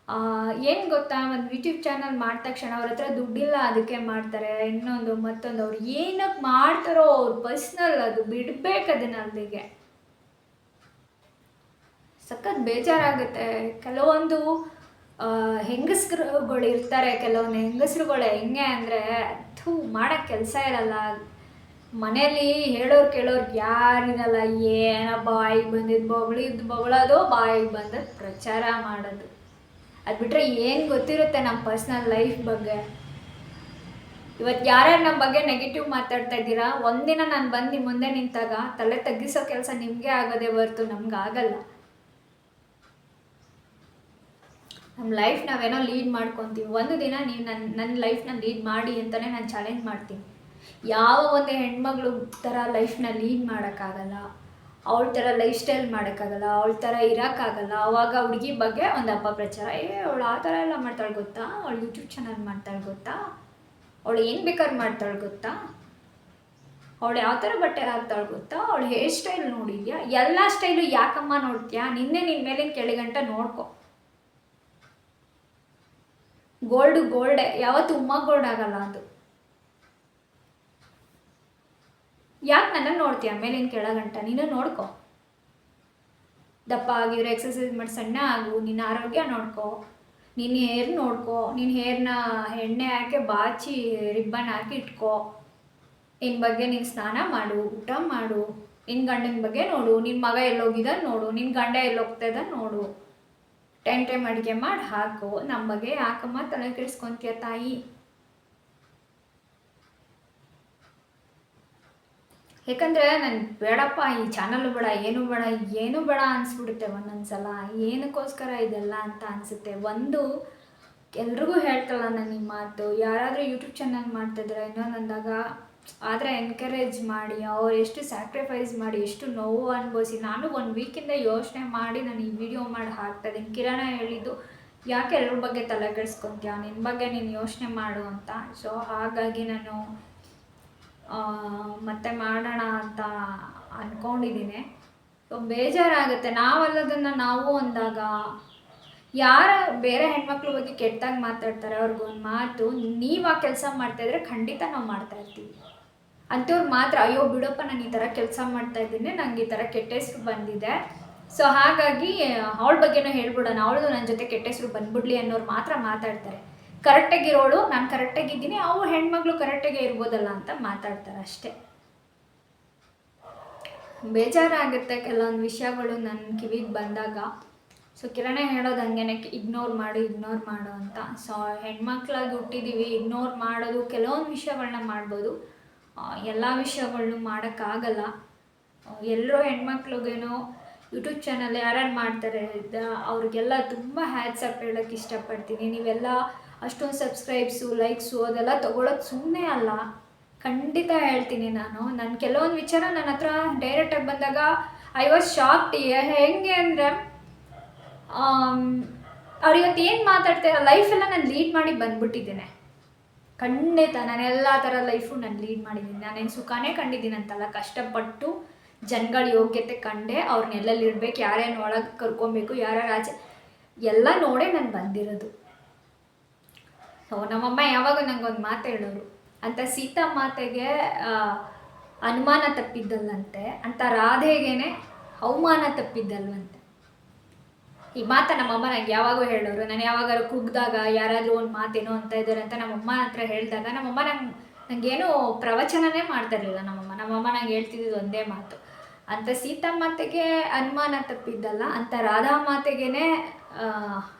ಏನು ಗೊತ್ತಾ, ಒಂದು ಯೂಟ್ಯೂಬ್ ಚಾನಲ್ ಮಾಡಿದ ತಕ್ಷಣ ಅವ್ರ ಹತ್ರ ದುಡ್ಡಿಲ್ಲ ಅದಕ್ಕೆ ಮಾಡ್ತಾರೆ, ಇನ್ನೊಂದು ಮತ್ತೊಂದು, ಅವ್ರು ಏನಕ್ಕೆ ಮಾಡ್ತಾರೋ ಅವ್ರ ಪರ್ಸ್ನಲ್, ಅದು ಬಿಡಬೇಕು ಅದನ್ನ ಅಲ್ಲಿಗೆ. ಸಖತ್ ಬೇಜಾರಾಗುತ್ತೆ. ಕೆಲವೊಂದು ಹೆಂಗಸ್ರುಗಳು ಇರ್ತಾರೆ, ಕೆಲವೊಂದು ಹೆಂಗಸ್ರುಗಳು ಹೆಂಗೆ ಅಂದರೆ ಮಾಡೋಕ್ಕೆ ಕೆಲಸ ಇರಲ್ಲ, ಮನೇಲಿ ಹೇಳೋರು ಕೇಳೋರು ಯಾರಿರಲ್ಲ, ಏನೋ ಬಾಯಿಗೆ ಬಂದಿದ್ದು ಬೊಗಳೋದು, ಬಾಯಿಗೆ ಬಂದದ್ದು ಪ್ರಚಾರ ಮಾಡೋದು. ಅದು ಬಿಟ್ಟರೆ ಏನು ಗೊತ್ತಿರುತ್ತೆ ನಮ್ಮ ಪರ್ಸ್ನಲ್ ಲೈಫ್ ಬಗ್ಗೆ. ಇವತ್ತು ಯಾರ್ಯಾರು ನಮ್ಮ ಬಗ್ಗೆ ನೆಗೆಟಿವ್ ಮಾತಾಡ್ತಾ ಇದ್ದೀರಾ, ಒಂದಿನ ನಾನು ಬಂದು ನಿಮ್ಮ ಮುಂದೆ ನಿಂತಾಗ ತಲೆ ತಗ್ಗಿಸೋ ಕೆಲಸ ನಿಮಗೆ ಆಗೋದೇ ಹೊರ್ತು ನಮ್ಗೆ ಆಗಲ್ಲ. ನಮ್ಮ ಲೈಫ್ ನಾವೇನೋ ಲೀಡ್ ಮಾಡ್ಕೊತೀವಿ, ಒಂದು ದಿನ ನೀವು ನನ್ನ ಲೈಫ್ನ ಲೀಡ್ ಮಾಡಿ ಅಂತಲೇ ನಾನು ಚಾಲೆಂಜ್ ಮಾಡ್ತೀನಿ. ಯಾವ ಒಂದು ಹೆಣ್ಮಗಳು ಥರ ಲೈಫ್ನ ಲೀಡ್ ಮಾಡೋಕ್ಕಾಗಲ್ಲ, ಅವಳ ಥರ ಲೈಫ್ ಸ್ಟೈಲ್ ಮಾಡೋಕ್ಕಾಗಲ್ಲ, ಅವಳ ಥರ ಇರೋಕ್ಕಾಗಲ್ಲ. ಆವಾಗ ಹುಡುಗಿ ಬಗ್ಗೆ ಒಂದು ಅಪಪ್ರಚಾರ, ಅವಳು ಆ ಥರ ಎಲ್ಲ ಮಾಡ್ತಾಳೆ ಗೊತ್ತಾ, ಅವಳು ಯೂಟ್ಯೂಬ್ ಚಾನಲ್ ಮಾಡ್ತಾಳೆ ಗೊತ್ತಾ, ಅವಳು ಏನು ಬೇಕಾದ್ರೆ ಮಾಡ್ತಾಳೆ ಗೊತ್ತಾ, ಅವಳು ಯಾವ ಥರ ಬಟ್ಟೆ ಹಾಕ್ತಾಳೆ ಗೊತ್ತಾ, ಅವಳು ಹೇರ್ ಸ್ಟೈಲ್ ನೋಡಿದ್ಯಾ, ಎಲ್ಲ ಸ್ಟೈಲು ಯಾಕಮ್ಮ ನೋಡ್ತೀಯಾ, ನಿನ್ನೆ ನಿನ್ನ ಮೇಲಿನ ಕೆಳಗಂಟ ನೋಡ್ಕೊ. ಗೋಲ್ಡೆ, ಯಾವತ್ತು ಗೋಲ್ಡ್ ಆಗಲ್ಲ ಅದು. ಯಾಕೆ ನನ್ನನ್ನು ನೋಡ್ತೀಯ ಮೇಲಿನ ಕೆಳಗಂಟ, ನೀನು ನೋಡ್ಕೊ. ದಪ್ಪ ಆಗಿರೋ ಎಕ್ಸಸೈಸ್ ಮಾಡಿ ಸಣ್ಣ ಆಗು, ನಿನ್ನ ಆರೋಗ್ಯ ನೋಡ್ಕೊ, ನಿನ್ನ ಹೇರ್ ನೋಡ್ಕೊ, ನಿನ್ನ ಹೇರ್ನ ಎಣ್ಣೆ ಹಾಕಿ ಬಾಚಿ ರಿಬ್ಬನ್ ಹಾಕಿ ಇಟ್ಕೊ, ನಿನ್ನ ಬಗ್ಗೆ ನೀನು ಸ್ನಾನ ಮಾಡು, ಊಟ ಮಾಡು, ನಿನ್ನ ಗಂಡನ ಬಗ್ಗೆ ನೋಡು, ನಿನ್ನ ಮಗ ಎಲ್ಲೋಗಿದ್ದಾನೆ ನೋಡು, ನಿನ್ನ ಗಂಡ ಎಲ್ಲೋಗ್ತಾ ನೋಡು, ಟೈಮ್ ಅಡುಗೆ ಮಾಡಿ ಹಾಕು. ನಮ್ಮ ಬಗ್ಗೆ ಯಾಕಮ್ಮ ತಲೆ ಕೆಡಿಸ್ಕೊಂತೀಯ ತಾಯಿ? ಯಾಕಂದರೆ ನಾನು ಬೇಡಪ್ಪ ಈ ಚಾನಲ್ಲು ಬೇಡ, ಏನು ಬೇಡ ಅನಿಸ್ಬಿಡುತ್ತೆ ಒಂದೊಂದು ಸಲ. ಏನಕ್ಕೋಸ್ಕರ ಇದೆಲ್ಲ ಅಂತ ಅನಿಸುತ್ತೆ. ಒಂದು ಎಲ್ರಿಗೂ ಹೇಳ್ತಾಳ ನಾನು ಈ ಮಾತು, ಯಾರಾದರೂ ಯೂಟ್ಯೂಬ್ ಚಾನಲ್ ಮಾಡ್ತಿದ್ರೆ ಇನ್ನೊಂದಂದಾಗ ಆದರೆ ಎನ್ಕರೇಜ್ ಮಾಡಿ, ಅವ್ರು ಎಷ್ಟು ಸ್ಯಾಕ್ರಿಫೈಸ್ ಮಾಡಿ, ಎಷ್ಟು ನೋವು ಅನುಭವಿಸಿ. ನಾನು 1 ವೀಕಿಂದ ಯೋಚನೆ ಮಾಡಿ ನಾನು ಈ ವಿಡಿಯೋ ಮಾಡಿ ಹಾಕ್ತಾಯಿದ್ದೀನಿ. ಕಿರಣ ಹೇಳಿದ್ದು, ಯಾಕೆ ಎಲ್ಲರ ಬಗ್ಗೆ ತಲೆ ಕೆಡಿಸ್ಕೊತೀಯ, ನಿನ್ನ ಬಗ್ಗೆ ನೀನು ಯೋಚನೆ ಮಾಡು ಅಂತ. ಸೊ ಹಾಗಾಗಿ ನಾನು ಮತ್ತೆ ಮಾಡೋಣ ಅಂತ ಅಂದ್ಕೊಂಡಿದ್ದೀನಿ. ಸೊ ಬೇಜಾರಾಗುತ್ತೆ. ನಾವಲ್ಲದನ್ನು ನಾವು ಅಂದಾಗ ಯಾರ ಬೇರೆ ಹೆಣ್ಮಕ್ಳ ಬಗ್ಗೆ ಕೆಟ್ಟಾಗಿ ಮಾತಾಡ್ತಾರೆ, ಅವ್ರಿಗೊಂದು ಮಾತು, ನೀವು ಆ ಕೆಲಸ ಮಾಡ್ತಾಯಿದ್ರೆ ಖಂಡಿತ ನಾವು ಮಾಡ್ತಾಯಿರ್ತೀವಿ. ಅಂಥವ್ರು ಮಾತ್ರ ಅಯ್ಯೋ ಬಿಡಪ್ಪ ನಾನು ಈ ಥರ ಕೆಲಸ ಮಾಡ್ತಾಯಿದ್ದೀನಿ, ನಂಗೆ ಈ ಥರ ಕೆಟ್ಟ ಹೆಸರು ಬಂದಿದೆ, ಸೊ ಹಾಗಾಗಿ ಅವಳ ಬಗ್ಗೆನೂ ಹೇಳ್ಬಿಡೋಣ, ಅವಳದು ನನ್ನ ಜೊತೆ ಕೆಟ್ಟ ಹೆಸರು ಬಂದ್ಬಿಡ್ಲಿ ಅನ್ನೋರು ಮಾತ್ರ ಮಾತಾಡ್ತಾರೆ. ಕರೆಕ್ಟಾಗಿರೋಳು ನಾನು ಕರೆಕ್ಟಾಗಿದ್ದೀನಿ, ಅವು ಹೆಣ್ಮಕ್ಳು ಕರೆಕ್ಟಾಗೇ ಇರ್ಬೋದಲ್ಲ ಅಂತ ಮಾತಾಡ್ತಾರೆ ಅಷ್ಟೇ. ಬೇಜಾರಾಗುತ್ತೆ ಕೆಲವೊಂದು ವಿಷಯಗಳು ನನ್ನ ಕಿವಿಗೆ ಬಂದಾಗ. ಸೊ ಕಿರಣ ಹೇಳೋದು ಹಂಗೇನೆ, ಇಗ್ನೋರ್ ಮಾಡು ಅಂತ. ಸೊ ಹೆಣ್ಮಕ್ಳಾಗಿ ಹುಟ್ಟಿದ್ದೀವಿ, ಇಗ್ನೋರ್ ಮಾಡೋದು ಕೆಲವೊಂದು ವಿಷಯಗಳನ್ನ ಮಾಡ್ಬೋದು, ಎಲ್ಲ ವಿಷಯಗಳನ್ನೂ ಮಾಡೋಕ್ಕಾಗಲ್ಲ. ಎಲ್ಲರೂ ಹೆಣ್ಮಕ್ಳಿಗೇನೋ ಯೂಟ್ಯೂಬ್ ಚಾನಲ್ ಯಾರ್ಯಾರು ಮಾಡ್ತಾರೆ ಅವ್ರಿಗೆಲ್ಲ ತುಂಬ ಹ್ಯಾಟ್ಸಪ್ ಹೇಳೋಕ್ಕೆ ಇಷ್ಟಪಡ್ತೀನಿ. ನೀವೆಲ್ಲ ಅಷ್ಟೊಂದು ಸಬ್ಸ್ಕ್ರೈಬ್ಸು, ಲೈಕ್ಸು ಅದೆಲ್ಲ ತೊಗೊಳೋದು ಸುಮ್ಮನೆ ಅಲ್ಲ, ಖಂಡಿತ ಹೇಳ್ತೀನಿ. ನಾನು ಕೆಲವೊಂದು ವಿಚಾರ ನನ್ನ ಹತ್ರ ಡೈರೆಕ್ಟಾಗಿ ಬಂದಾಗ ಐ ವಾಸ್ ಶಾಕ್ಡ್. ಹೆಂಗೆ ಅಂದರೆ ಅವ್ರಿವತ್ತು ಏನು ಮಾತಾಡ್ತಾರೆ ಲೈಫೆಲ್ಲ ನಾನು ಲೀಡ್ ಮಾಡಿ ಬಂದ್ಬಿಟ್ಟಿದ್ದೇನೆ. ಖಂಡಿತ ನಾನು ಎಲ್ಲ ಥರ ಲೈಫು ನಾನು ಲೀಡ್ ಮಾಡಿದ್ದೀನಿ. ನಾನೇನು ಸುಖನೇ ಕಂಡಿದ್ದೀನಿ ಅಂತಲ್ಲ, ಕಷ್ಟಪಟ್ಟು ಜನಗಳ ಯೋಗ್ಯತೆ ಕಂಡೆ ಅವ್ರನ್ನೆಲ್ಲಲ್ಲಿ ಇಡ್ಬೇಕು, ಯಾರ್ಯಾರು ಒಳಗೆ ಕರ್ಕೊಬೇಕು, ಯಾರ್ಯಾರು ಆಚೆ ಎಲ್ಲ ನೋಡೇ ನಾನು ಬಂದಿರೋದು. ಸೊ ನಮ್ಮಮ್ಮ ಯಾವಾಗ ನಂಗೊಂದು ಮಾತು ಹೇಳೋರು, ಅಂತ ಸೀತಾ ಮಾತೆಗೆ ಅನುಮಾನ ತಪ್ಪಿದ್ದಲ್ಲಂತೆ, ಅಂತ ರಾಧೆಗೇನೆ ಅವಮಾನ ತಪ್ಪಿದ್ದಲ್ವಂತೆ. ಈ ಮಾತ ನಮ್ಮಮ್ಮ ನಂಗೆ ಯಾವಾಗೂ ಹೇಳೋರು. ನಾನು ಯಾವಾಗಾದ್ರು ಕುಗ್ದಾಗ ಯಾರಾದರೂ ಒಂದು ಮಾತೇನೋ ಅಂತ ಇದ್ದಾರೆ ಅಂತ ನಮ್ಮಮ್ಮ ಹತ್ರ ಹೇಳಿದಾಗ ನಮ್ಮಮ್ಮ ನನಗೇನು ಪ್ರವಚನನೇ ಮಾಡ್ತಾ ಇರಲಿಲ್ಲ. ನಮ್ಮಮ್ಮ ನಂಗೆ ಹೇಳ್ತಿದ್ದು ಒಂದೇ ಮಾತು, ಅಂತ ಸೀತಾ ಮಾತೆಗೆ ಅನುಮಾನ ತಪ್ಪಿದ್ದಲ್ಲ, ಅಂತ ರಾಧಾ ಮಾತೆಗೇನೆ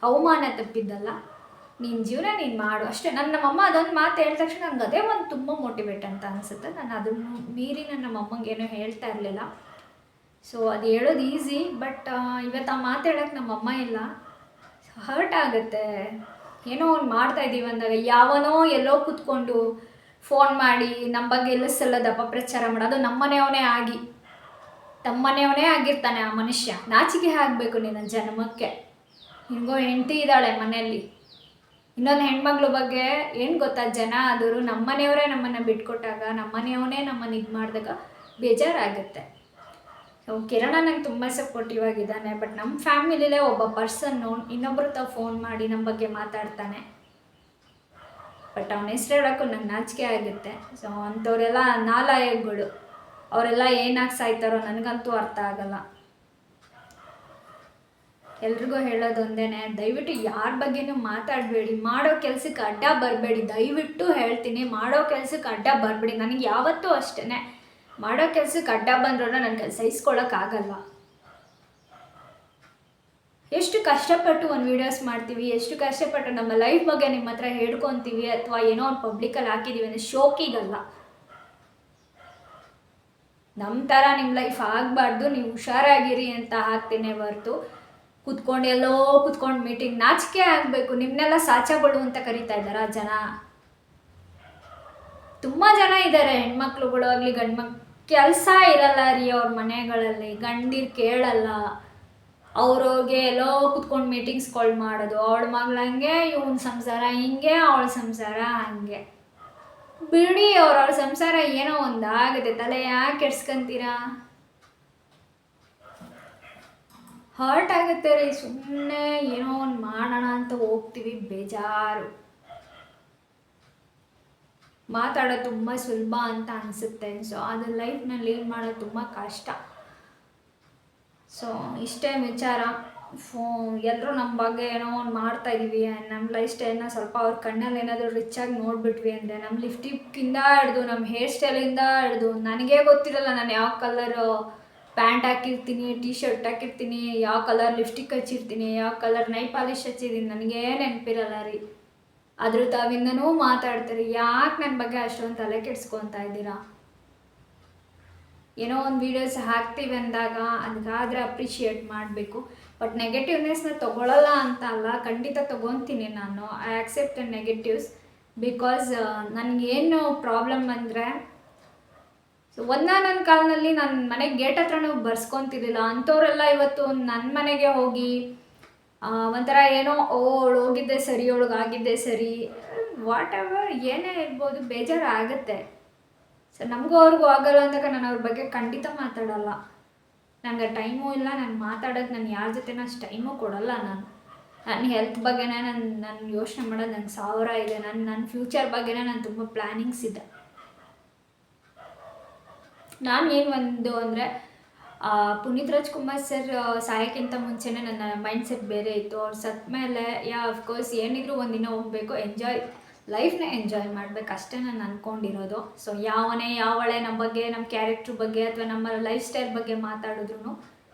ಅವಮಾನ ತಪ್ಪಿದ್ದಲ್ಲ, ನಿನ್ನ ಜೀವನ ನೀನು ಮಾಡು ಅಷ್ಟೇ. ನಮ್ಮಮ್ಮ ಅದೊಂದು ಮಾತು ಹೇಳಿದ ತಕ್ಷಣ ನನಗೆ ಅದೇ ಒಂದು ತುಂಬ ಮೋಟಿವೇಟ್ ಅಂತ ಅನಿಸುತ್ತೆ. ನಾನು ಅದನ್ನು ಮೀರಿ ನಮ್ಮಮ್ಮಂಗೇನೋ ಹೇಳ್ತಾ ಇರಲಿಲ್ಲ. ಸೊ ಅದು ಹೇಳೋದು ಈಸಿ, ಬಟ್ ಇವತ್ತು ಆ ಮಾತು ಹೇಳೋಕ್ಕೆ ನಮ್ಮಮ್ಮ ಇಲ್ಲ. ಹರ್ಟ್ ಆಗುತ್ತೆ. ಏನೋ ಒಂದು ಮಾಡ್ತಾಯಿದ್ದೀವಿ ಅಂದಾಗ ಯಾವನೋ ಎಲ್ಲೋ ಕೂತ್ಕೊಂಡು ಫೋನ್ ಮಾಡಿ ನಮ್ಮ ಬಗ್ಗೆ ಎಲ್ಲ ಸಲ್ಲದ ಅಪಪ್ರಚಾರ ಮಾಡೋದು, ನಮ್ಮನೆಯವನೇ ಆಗಿರ್ತಾನೆ ಆ ಮನುಷ್ಯ. ನಾಚಿಕೆ ಆಗಬೇಕು ನಿನ್ನ ಜನ್ಮಕ್ಕೆ. ಹಿಂಗೋ ಹೆಂಡತಿ ಇದ್ದಾಳೆ ಮನೆಯಲ್ಲಿ, ಇನ್ನೊಂದು ಹೆಣ್ಮಕ್ಳ ಬಗ್ಗೆ ಏನು ಗೊತ್ತಾ, ಜನ ಆದರೂ ನಮ್ಮನೆಯವರೇ ನಮ್ಮನ್ನು ಬಿಟ್ಕೊಟ್ಟಾಗ, ನಮ್ಮನೆಯವನೇ ನಮ್ಮನ್ನು ಇದು ಮಾಡಿದಾಗ ಬೇಜಾರಾಗುತ್ತೆ. ಸೊ ಕಿರಣ ನಂಗೆ ತುಂಬ ಸಪೋರ್ಟಿವ್ ಆಗಿದ್ದಾನೆ. ಬಟ್ ನಮ್ಮ ಫ್ಯಾಮಿಲಿಲೇ ಒಬ್ಬ ಪರ್ಸನ್ನು ಇನ್ನೊಬ್ಬರು ಫೋನ್ ಮಾಡಿ ನಮ್ಮ ಬಗ್ಗೆ ಮಾತಾಡ್ತಾನೆ, ಬಟ್ ಅವನ ಹೆಸ್ರು ಹೇಳೋಕ್ಕೂ ನಂಗೆ ನಾಚಿಕೆ ಆಗುತ್ತೆ. ಸೊ ಅಂಥವರೆಲ್ಲ ನಾಲಾಯಕ್ಗಳು, ಅವರೆಲ್ಲ ಏನಾಗಿ ಸಾಯ್ತಾರೋ ನನಗಂತೂ ಅರ್ಥ ಆಗಲ್ಲ. ಎಲ್ರಿಗೂ ಹೇಳೋದು ಒಂದೇ, ದಯವಿಟ್ಟು ಯಾರ ಬಗ್ಗೆನೂ ಮಾತಾಡಬೇಡಿ, ಮಾಡೋ ಕೆಲಸಕ್ಕೆ ಅಡ್ಡ ಬರಬೇಡಿ. ದಯವಿಟ್ಟು ಹೇಳ್ತೀನಿ, ಮಾಡೋ ಕೆಲಸಕ್ಕೆ ಅಡ್ಡ ಬರಬೇಡಿ. ನನಗೆ ಯಾವತ್ತೂ ಅಷ್ಟೇ, ಮಾಡೋ ಕೆಲಸಕ್ಕೆ ಅಡ್ಡ ಬಂದ್ರೂ ನನಗೆ ಸಹಿಸ್ಕೊಳ್ಳೋಕ್ಕಾಗಲ್ಲ. ಎಷ್ಟು ಕಷ್ಟಪಟ್ಟು ಒಂದು ವೀಡಿಯೋಸ್ ಮಾಡ್ತೀವಿ, ಎಷ್ಟು ಕಷ್ಟಪಟ್ಟು ನಮ್ಮ ಲೈಫ್ ಬಗ್ಗೆ ನಿಮ್ಮ ಹತ್ರ ಹೇಳ್ಕೊತೀವಿ, ಅಥವಾ ಏನೋ ಒಂದು ಪಬ್ಲಿಕಲ್ಲಿ ಹಾಕಿದ್ದೀವಿ ಅಂದರೆ ಶೋಕಿಗಲ್ಲ. ನಮ್ಮ ಥರ ನಿಮ್ಮ ಲೈಫ್ ಆಗಬಾರ್ದು, ನೀವು ಹುಷಾರಾಗಿರಿ ಅಂತ ಹಾಕ್ತೀನಿ ಹೊರ್ತು ಕುತ್ಕೊಂಡು ಮೀಟಿಂಗ್. ನಾಚಿಕೆ ಆಗಬೇಕು. ನಿಮ್ಮನ್ನೆಲ್ಲ ಸಾಚಗಳು ಅಂತ ಕರಿತಾ ಇದ್ದಾರಾ ಜನ? ತುಂಬ ಜನ ಇದ್ದಾರೆ, ಹೆಣ್ಮಕ್ಳುಗಳು ಆಗಲಿ ಗಂಡು ಕೆಲಸ ಇರಲ್ಲ ರೀ ಅವ್ರ ಮನೆಗಳಲ್ಲಿ, ಗಂಡಿರು ಕೇಳಲ್ಲ, ಅವ್ರಿಗೆ ಎಲ್ಲೋ ಕುತ್ಕೊಂಡು ಮೀಟಿಂಗ್ಸ್ಗಳು ಮಾಡೋದು. ಅವಳ ಮಗಳು ಹಂಗೆ, ಇವನ ಸಂಸಾರ ಹಿಂಗೆ, ಅವಳ ಸಂಸಾರ ಹಂಗೆ. ಬಿಡಿ, ಅವಳ ಸಂಸಾರ ಏನೋ ಒಂದು ಆಗುತ್ತೆ, ತಲೆ ಯಾಕೆ ಕೆಡ್ಸ್ಕೊಂತೀರಾ? ಹರ್ಟ್ ಆಗುತ್ತೆ ರೀ. ಸುಮ್ಮನೆ ಏನೋ ಒಂದು ಮಾಡೋಣ ಅಂತ ಹೋಗ್ತೀವಿ, ಬೇಜಾರು. ಮಾತಾಡೋದು ತುಂಬ ಸುಲಭ ಅಂತ ಅನಿಸುತ್ತೆ. ಸೊ ಅದು ಲೈಫ್ನ ಲೀಡ್ ಮಾಡೋದು ತುಂಬ ಕಷ್ಟ. ಸೊ ಇಷ್ಟೇ ವಿಚಾರ. ಎಲ್ಲರೂ ನಮ್ಮ ಬಗ್ಗೆ ಏನೋ ಒಂದು ಮಾಡ್ತಾಯಿದ್ದೀವಿ, ನಮ್ಮ ಲೈಫ್ ಸ್ಟೈಲ್ನ ಸ್ವಲ್ಪ ಅವ್ರ ಕಣ್ಣಲ್ಲಿ ಏನಾದರೂ ರಿಚಾಗಿ ನೋಡಿಬಿಟ್ವಿ ಅಂದರೆ, ನಮ್ಮ ಲಿಪ್ಸ್ಟಿಕ್ಕಿಂದ ಹಿಡ್ದು ನಮ್ಮ ಹೇರ್ ಸ್ಟೈಲಿಂದ ಹಿಡ್ದು ನನಗೇ ಗೊತ್ತಿರಲ್ಲ ನಾನು ಯಾವ ಕಲರ್ ಪ್ಯಾಂಟ್ ಹಾಕಿರ್ತೀನಿ, ಟೀ ಶರ್ಟ್ ಹಾಕಿರ್ತೀನಿ, ಯಾವ ಕಲರ್ ಲಿಪ್ಸ್ಟಿಕ್ ಹಚ್ಚಿರ್ತೀನಿ, ಯಾವ ಕಲರ್ ನೈ ಪಾಲಿಶ್ ಹಚ್ಚಿದ್ದೀನಿ, ನನಗೇ ನೆನಪಿರಲ್ಲ ರೀ. ಅದ್ರ ತಾವಿಂದನೂ ಮಾತಾಡ್ತಾರೆ, ಯಾಕೆ ನನ್ನ ಬಗ್ಗೆ ಅಷ್ಟೊಂದು ತಲೆ ಕೆಡ್ಸ್ಕೊತಾ ಇದ್ದೀರಾ? ಏನೋ ಒಂದು ವೀಡಿಯೋಸ್ ಹಾಕ್ತೀವಿ ಅಂದಾಗ ಅದಕ್ಕಾದರೆ ಅಪ್ರಿಷಿಯೇಟ್ ಮಾಡಬೇಕು. ಬಟ್ ನೆಗೆಟಿವ್ನೆಸ್ನ ತೊಗೊಳ್ಳಲ್ಲ ಅಂತ ಅಲ್ಲ, ಖಂಡಿತ ತೊಗೊತೀನಿ ನಾನು. I accept the negatives because ನನಗೇನು ಪ್ರಾಬ್ಲಮ್ ಅಂದರೆ, ಸೊ ನನ್ನ ಕಾಲದಲ್ಲಿ ನನ್ನ ಮನೆಗೆ ಗೇಟ್ ಹತ್ರನೂ ಬರ್ಸ್ಕೊತಿರ್ಲಿಲ್ಲ. ಅಂಥವರೆಲ್ಲ ಇವತ್ತು ನನ್ನ ಮನೆಗೆ ಹೋಗಿ ಒಂಥರ ಏನೋ ಅವಳು ಹೋಗಿದ್ದೆ ಸರಿ, ಆಗಿದ್ದೆ ಸರಿ, ವಾಟ್ ಎವರ್ ಏನೇ ಇರ್ಬೋದು, ಬೇಜಾರು ಆಗುತ್ತೆ. ಸೊ ನಮಗೂ ಅವ್ರಿಗೂ ಆಗಲ್ಲ ಅಂದಾಗ ನಾನು ಅವ್ರ ಬಗ್ಗೆ ಖಂಡಿತ ಮಾತಾಡಲ್ಲ. ನನಗೆ ಟೈಮೂ ಇಲ್ಲ, ನಾನು ಮಾತಾಡೋದು ನಾನು ಯಾರ ಜೊತೆನೂ ಅಷ್ಟು ಟೈಮೂ ಕೊಡಲ್ಲ. ನನ್ನ ಹೆಲ್ತ್ ಬಗ್ಗೆನೇ ನಾನು ಯೋಚನೆ ಮಾಡೋದು ನಂಗೆ 1000 ಇದೆ. ನನ್ನ ಫ್ಯೂಚರ್ ಬಗ್ಗೆನೇ ನಾನು ತುಂಬ ಪ್ಲ್ಯಾನಿಂಗ್ಸ್ ಇದೆ. ನಾನು ಏನು ಒಂದು ಅಂದರೆ, ಪುನೀತ್ ರಾಜ್ಕುಮಾರ್ ಸರ್ ಸಾಯೋಕ್ಕಿಂತ ಮುಂಚೆನೇ ನನ್ನ ಮೈಂಡ್ಸೆಟ್ ಬೇರೆ ಇತ್ತು. ಅವ್ರು ಸತ್ತ ಮೇಲೆ ಅಫ್ಕೋರ್ಸ್ ಏನಿದ್ರು ಒಂದಿನ ಹೋಗಬೇಕು, ಲೈಫ್ನ ಎಂಜಾಯ್ ಮಾಡಬೇಕು ಅಷ್ಟೇ ನಾನು ಅಂದ್ಕೊಂಡಿರೋದು. ಸೊ ಯಾವಳೆ ನಮ್ಮ ಬಗ್ಗೆ, ನಮ್ಮ ಕ್ಯಾರೆಕ್ಟ್ರ್ ಬಗ್ಗೆ ಅಥವಾ ನಮ್ಮ ಲೈಫ್ ಸ್ಟೈಲ್ ಬಗ್ಗೆ ಮಾತಾಡಿದ್ರು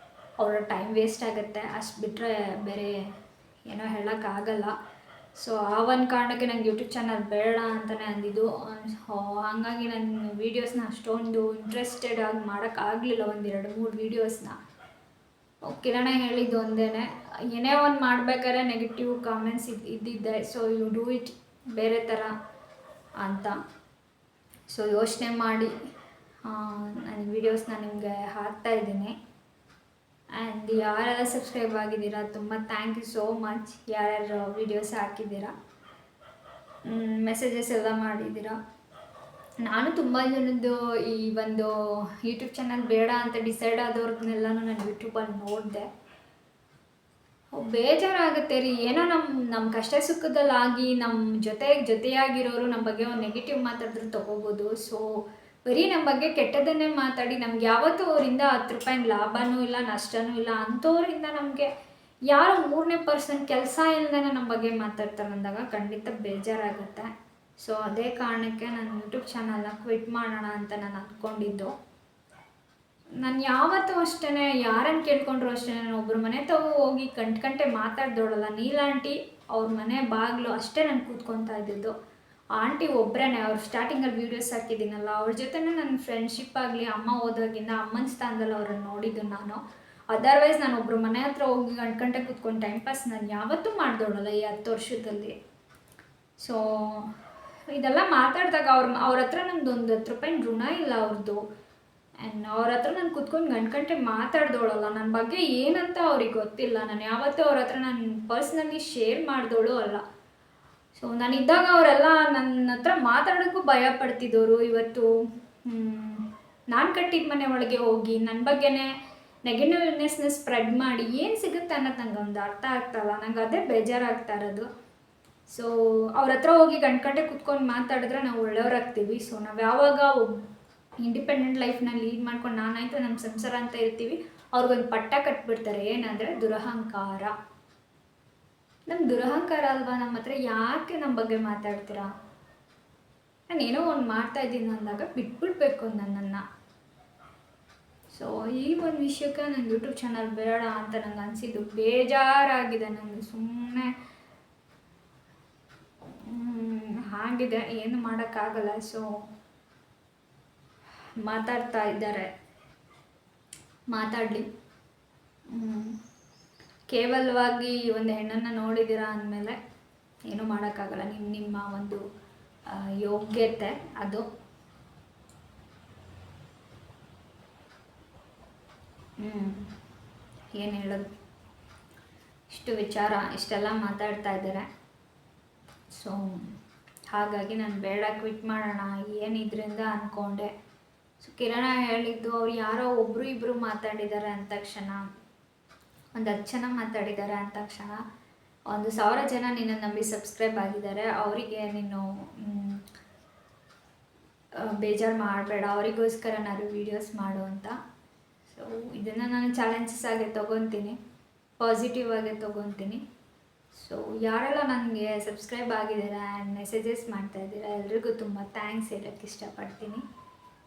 ಅವರ ಟೈಮ್ ವೇಸ್ಟ್ ಆಗುತ್ತೆ. ಅಷ್ಟು ಬಿಟ್ಟರೆ ಬೇರೆ ಏನೋ ಹೇಳೋಕ್ಕಾಗಲ್ಲ. ಸೊ ಆ ಒಂದು ಕಾರಣಕ್ಕೆ ನಂಗೆ ಯೂಟ್ಯೂಬ್ ಚಾನಲ್ ಬೇಡ ಅಂತಲೇ ಅಂದಿದ್ದು. ಹಾಗಾಗಿ ನನ್ನ ವೀಡಿಯೋಸ್ನ ಅಷ್ಟೊಂದು ಇಂಟ್ರೆಸ್ಟೆಡ್ ಆಗಿ ಮಾಡೋಕ್ಕಾಗಲಿಲ್ಲ. 1-2-3 ವೀಡಿಯೋಸ್ನ. ಕಿರಣ ಹೇಳಿದ್ದು ಒಂದೇ, ಏನೇ ಒಂದು ಮಾಡ್ಬೇಕಾದ್ರೆ ನೆಗೆಟಿವ್ ಕಾಮೆಂಟ್ಸ್ ಇದ್ದಿದ್ದೆ. ಸೊ ಯು ಡೂ ಇಟ್ ಬೇರೆ ಥರ ಅಂತ. ಸೊ ಯೋಚನೆ ಮಾಡಿ ನನ್ನ ವೀಡಿಯೋಸ್ನ ನಿಮಗೆ ಹಾಕ್ತಾಯಿದ್ದೀನಿ. ಆ್ಯಂಡ್ ಯಾರೆಲ್ಲ ಸಬ್ಸ್ಕ್ರೈಬ್ ಆಗಿದ್ದೀರಾ ತುಂಬ ಥ್ಯಾಂಕ್ ಯು ಸೋ ಮಚ್. ಯಾರ್ಯಾರು ವೀಡಿಯೋಸ್ ಹಾಕಿದ್ದೀರಾ ಮೆಸೇಜಸ್ ಎಲ್ಲ ಮಾಡಿದ್ದೀರಾ. ನಾನು ತುಂಬ ಜನದ್ದು ಈ ಒಂದು ಯೂಟ್ಯೂಬ್ ಚಾನಲ್ ಬೇಡ ಅಂತ ಡಿಸೈಡ್ ಆದವ್ರನ್ನೆಲ್ಲನೂ ನಾನು ಯೂಟ್ಯೂಬಲ್ಲಿ ನೋಡಿದೆ. ಬೇಜಾರಾಗುತ್ತೆ ರೀ. ಏನೋ ನಮ್ಮ ಕಷ್ಟ ಸುಖದಲ್ಲಾಗಿ ನಮ್ಮ ಜೊತೆಯಾಗಿರೋರು ನಮ್ಮ ಬಗ್ಗೆ ಒಂದು ನೆಗೆಟಿವ್ ಮಾತಾಡಿದ್ರು ತೊಗೋಬೋದು. ಸೊ ಬರೀ ನಮ್ಮ ಬಗ್ಗೆ ಕೆಟ್ಟದನ್ನೇ ಮಾತಾಡಿ ನಮ್ಗೆ ಯಾವತ್ತೂ ಅವರಿಂದ 10 ರೂಪಾಯಿ ಲಾಭನೂ ಇಲ್ಲ, ನಷ್ಟನೂ ಇಲ್ಲ. ಅಂಥವ್ರಿಂದ ನಮಗೆ ಯಾರೋ 3ನೇ ಪರ್ಸನ್ ಕೆಲಸ ಇಲ್ಲದೇ ನಮ್ಮ ಬಗ್ಗೆ ಮಾತಾಡ್ತಾರೆ ಅಂದಾಗ ಖಂಡಿತ ಬೇಜಾರಾಗುತ್ತೆ. ಸೊ ಅದೇ ಕಾರಣಕ್ಕೆ ನಾನು ಯೂಟ್ಯೂಬ್ ಚಾನಲ್ನ ಕ್ವಿಟ್ ಮಾಡೋಣ ಅಂತ ನಾನು ಅಂದ್ಕೊಂಡಿದ್ದು. ನಾನು ಯಾವತ್ತೂ ಅಷ್ಟೇ ಯಾರನ್ನು ಕೇಳ್ಕೊಂಡ್ರು ಅಷ್ಟೇ, ನಾನು ಒಬ್ಬರು ಮನೆ ತಾವು ಹೋಗಿ ಗಂಟೆ ಮಾತಾಡ್ದೋಳಲ್ಲ. ನೀಲಾಂಟಿ ಅವ್ರ ಮನೆ ಬಾಗಿಲು ಅಷ್ಟೇ ನಾನು ಕೂತ್ಕೊತಾ ಇದ್ದಿದ್ದು. ಆಂಟಿ ಒಬ್ಬರೇ, ಅವ್ರು ಸ್ಟಾರ್ಟಿಂಗಲ್ಲಿ ವೀಡಿಯೋಸ್ ಹಾಕಿದ್ದೀನಲ್ಲ, ಅವ್ರ ಜೊತೆನೇ ನನ್ನ ಫ್ರೆಂಡ್ಶಿಪ್ ಆಗಲಿ, ಅಮ್ಮ ಹೋದಾಗಿಂದ ಅಮ್ಮನ ಸ್ಥಾನದಲ್ಲಿ ಅವ್ರನ್ನ ನೋಡಿದ್ದು ನಾನು. ಅದರ್ವೈಸ್ ನಾನು ಒಬ್ಬರು ಮನೆ ಹತ್ರ ಹೋಗಿ ಗಂಟೆ ಕೂತ್ಕೊಂಡು ಟೈಮ್ ಪಾಸ್ ನಾನು ಯಾವತ್ತೂ ಮಾಡ್ದೋಳಲ್ಲ ಈ 10 ವರ್ಷದಲ್ಲಿ. ಸೊ ಇದೆಲ್ಲ ಮಾತಾಡಿದಾಗ ಅವ್ರ ಹತ್ರ ನಂದು ಒಂದು 10 ರೂಪಾಯಿ ಋಣ ಇಲ್ಲ ಅವ್ರದ್ದು. ಆ್ಯಂಡ್ ಅವ್ರ ಹತ್ರ ನಾನು ಕೂತ್ಕೊಂಡು ಗಂಟೆ ಮಾತಾಡ್ದೋಳಲ್ಲ. ನನ್ನ ಬಗ್ಗೆ ಏನಂತ ಅವ್ರಿಗೆ ಗೊತ್ತಿಲ್ಲ. ನಾನು ಯಾವತ್ತೂ ಅವ್ರ ಹತ್ರ ನಾನು ಪರ್ಸ್ನಲಿ ಶೇರ್ ಮಾಡಿದೋಳು ಅಲ್ಲ. ಸೊ ನಾನಿದ್ದಾಗ ಅವರೆಲ್ಲ ನನ್ನ ಹತ್ರ ಮಾತಾಡೋಕ್ಕೂ ಭಯ ಪಡ್ತಿದ್ದವರು. ಇವತ್ತು ನಾನು ಕಟ್ಟಿದ ಮನೆ ಒಳಗೆ ಹೋಗಿ ನನ್ನ ಬಗ್ಗೆನೇ ನೆಗೆಟಿವ್ನೆಸ್ನ ಸ್ಪ್ರೆಡ್ ಮಾಡಿ ಏನು ಸಿಗುತ್ತೆ ಅನ್ನೋದು ನಂಗೆ ಒಂದು ಅರ್ಥ ಆಗ್ತಾಯಿಲ್ಲ. ನಂಗೆ ಅದೇ ಬೇಜಾರಾಗ್ತಾ ಇರೋದು. ಸೊ ಅವ್ರ ಹತ್ರ ಹೋಗಿ ಗಂಟೆ ಕೂತ್ಕೊಂಡು ಮಾತಾಡಿದ್ರೆ ನಾವು ಒಳ್ಳೆಯವ್ರಾಗ್ತೀವಿ. ಸೊ ನಾವು ಯಾವಾಗ ಇಂಡಿಪೆಂಡೆಂಟ್ ಲೈಫ್ನ ಲೀಡ್ ಮಾಡ್ಕೊಂಡು ನಾನಾಯಿತು ನಮ್ಮ ಸಂಸಾರ ಅಂತ ಇರ್ತೀವಿ, ಅವ್ರಿಗೊಂದು ಪಟ್ಟ ಕಟ್ಬಿಡ್ತಾರೆ. ಏನಂದರೆ ದುರಹಂಕಾರ. ನಮ್ಮ ದುರಹಂಕಾರ ಅಲ್ವಾ? ನಮ್ಮ ಹತ್ರ ಯಾಕೆ ನಮ್ಮ ಬಗ್ಗೆ ಮಾತಾಡ್ತೀರಾ? ನಾನು ಏನೋ ಒಂದು ಮಾಡ್ತಾಯಿದ್ದೀನಿ ಅಂದಾಗ ಬಿಟ್ಬಿಡ್ಬೇಕು ನನ್ನನ್ನು. ಸೊ ಈ ಒಂದು ವಿಷಯಕ್ಕೆ ನನ್ನ ಯೂಟ್ಯೂಬ್ ಚಾನಲ್ ಬೇಡ ಅಂತ ನಂಗೆ ಅನಿಸಿದ್ದು. ಬೇಜಾರಾಗಿದೆ ನನಗೆ. ಸುಮ್ಮನೆ ಹಾಗಿದೆ, ಏನು ಮಾಡೋಕ್ಕಾಗಲ್ಲ. ಸೊ ಮಾತಾಡ್ತಾ ಇದ್ದಾರೆ, ಮಾತಾಡಲಿ. ಕೇವಲವಾಗಿ ಒಂದು ಹೆಣ್ಣನ್ನು ನೋಡಿದ್ದೀರಾ ಅಂದಮೇಲೆ ಏನೂ ಮಾಡೋಕ್ಕಾಗಲ್ಲ. ನಿಮ್ಮ ಒಂದು ಯೋಗ್ಯತೆ ಅದು. ಏನು ಹೇಳೋದು, ಇಷ್ಟು ವಿಚಾರ ಇಷ್ಟೆಲ್ಲ ಮಾತಾಡ್ತಾ ಇದ್ದಾರೆ. ಸೊ ಹಾಗಾಗಿ ನಾನು ಬೇಡ, ಕ್ವಿಟ್ ಮಾಡೋಣ ಏನಿದ್ರಿಂದ ಅಂದ್ಕೊಂಡೆ. ಸೊ ಕಿರಣ ಹೇಳಿದ್ದು, ಅವ್ರು ಯಾರೋ ಒಬ್ಬರು ಇಬ್ಬರು ಮಾತಾಡಿದ್ದಾರೆ ಅಂದ ತಕ್ಷಣ, ಒಂದು 10 ಜನ ಮಾತಾಡಿದ್ದಾರೆ ಅಂದ ತಕ್ಷಣ 1,000 ಜನ ನಿನ್ನನ್ನು ನಂಬಿ ಸಬ್ಸ್ಕ್ರೈಬ್ ಆಗಿದ್ದಾರೆ. ಅವರಿಗೆ ನೀನು ಬೇಜಾರು ಮಾಡಬೇಡ, ಅವರಿಗೋಸ್ಕರ ನಾನು ವೀಡಿಯೋಸ್ ಮಾಡು ಅಂತ. ಸೊ ಇದನ್ನು ನಾನು ಚಾಲೆಂಜಸ್ ಆಗಿ ತೊಗೊತೀನಿ, ಪಾಸಿಟಿವ್ ಆಗಿ ತೊಗೊತೀನಿ. ಸೊ ಯಾರೆಲ್ಲ ನನಗೆ ಸಬ್ಸ್ಕ್ರೈಬ್ ಆಗಿದ್ದೀರಾ ಆ್ಯಂಡ್ ಮೆಸೇಜಸ್ ಮಾಡ್ತಾಯಿದ್ದೀರಾ, ಎಲ್ರಿಗೂ ತುಂಬ ಥ್ಯಾಂಕ್ಸ್ ಹೇಳೋಕ್ಕೆ ಇಷ್ಟಪಡ್ತೀನಿ.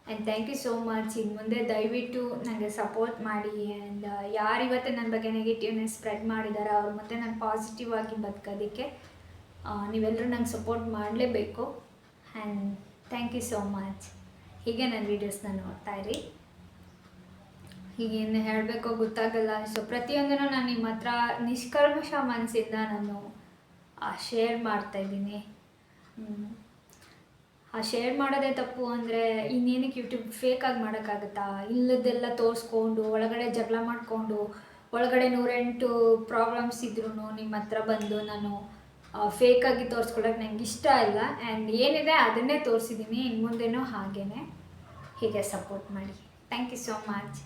And thank you so much. ಇನ್ನು ಮುಂದೆ ದಯವಿಟ್ಟು ನನಗೆ ಸಪೋರ್ಟ್ ಮಾಡಿ. ಆ್ಯಂಡ್ ಯಾರಿವತ್ತು ನನ್ನ ಬಗ್ಗೆ ನೆಗೆಟಿವ್ನೆಸ್ ಸ್ಪ್ರೆಡ್ ಮಾಡಿದ್ದಾರೆ ಅವ್ರ ಮತ್ತೆ ನಾನು ಪಾಸಿಟಿವ್ ಆಗಿ ಬದುಕೋದಕ್ಕೆ ನೀವೆಲ್ಲರೂ ನಂಗೆ ಸಪೋರ್ಟ್ ಮಾಡಲೇಬೇಕು. And thank you so much. ಹೀಗೆ ನನ್ನ ವೀಡಿಯೋಸ್ನ ನೋಡ್ತಾ ಇರಿ. ಹೀಗೇನು ಹೇಳಬೇಕೋ ಗೊತ್ತಾಗಲ್ಲ. ಸೊ ಪ್ರತಿಯೊಂದನ್ನು ನಾನು ನಿಮ್ಮ ಹತ್ರ ನಿಷ್ಕಲ್ಮಶ ಮನಸ್ಸಿಂದ ನಾನು ಶೇರ್ ಮಾಡ್ತಾಯಿದ್ದೀನಿ. ಆ ಶೇರ್ ಮಾಡೋದೇ ತಪ್ಪು ಅಂದರೆ ಇನ್ನೇನಕ್ಕೆ ಯೂಟ್ಯೂಬ್ ಫೇಕಾಗಿ ಮಾಡೋಕ್ಕಾಗುತ್ತಾ? ಇಲ್ಲದೆಲ್ಲ ತೋರಿಸ್ಕೊಂಡು ಒಳಗಡೆ ಜಗಳ ಮಾಡಿಕೊಂಡು ಒಳಗಡೆ 108 ಪ್ರಾಬ್ಲಮ್ಸ್ ಇದ್ರೂ ನಿಮ್ಮ ಹತ್ರ ಬಂದು ನಾನು ಫೇಕಾಗಿ ತೋರಿಸ್ಕೊಳಕ್ಕೆ ನನಗೆ ಇಷ್ಟ ಇಲ್ಲ. ಆ್ಯಂಡ್ ಏನಿದೆ ಅದನ್ನೇ ತೋರಿಸಿದ್ದೀನಿ. ಇನ್ನು ಮುಂದೆನೂ ಹಾಗೇ ಹೀಗೆ ಸಪೋರ್ಟ್ ಮಾಡಿ. Thank you so much.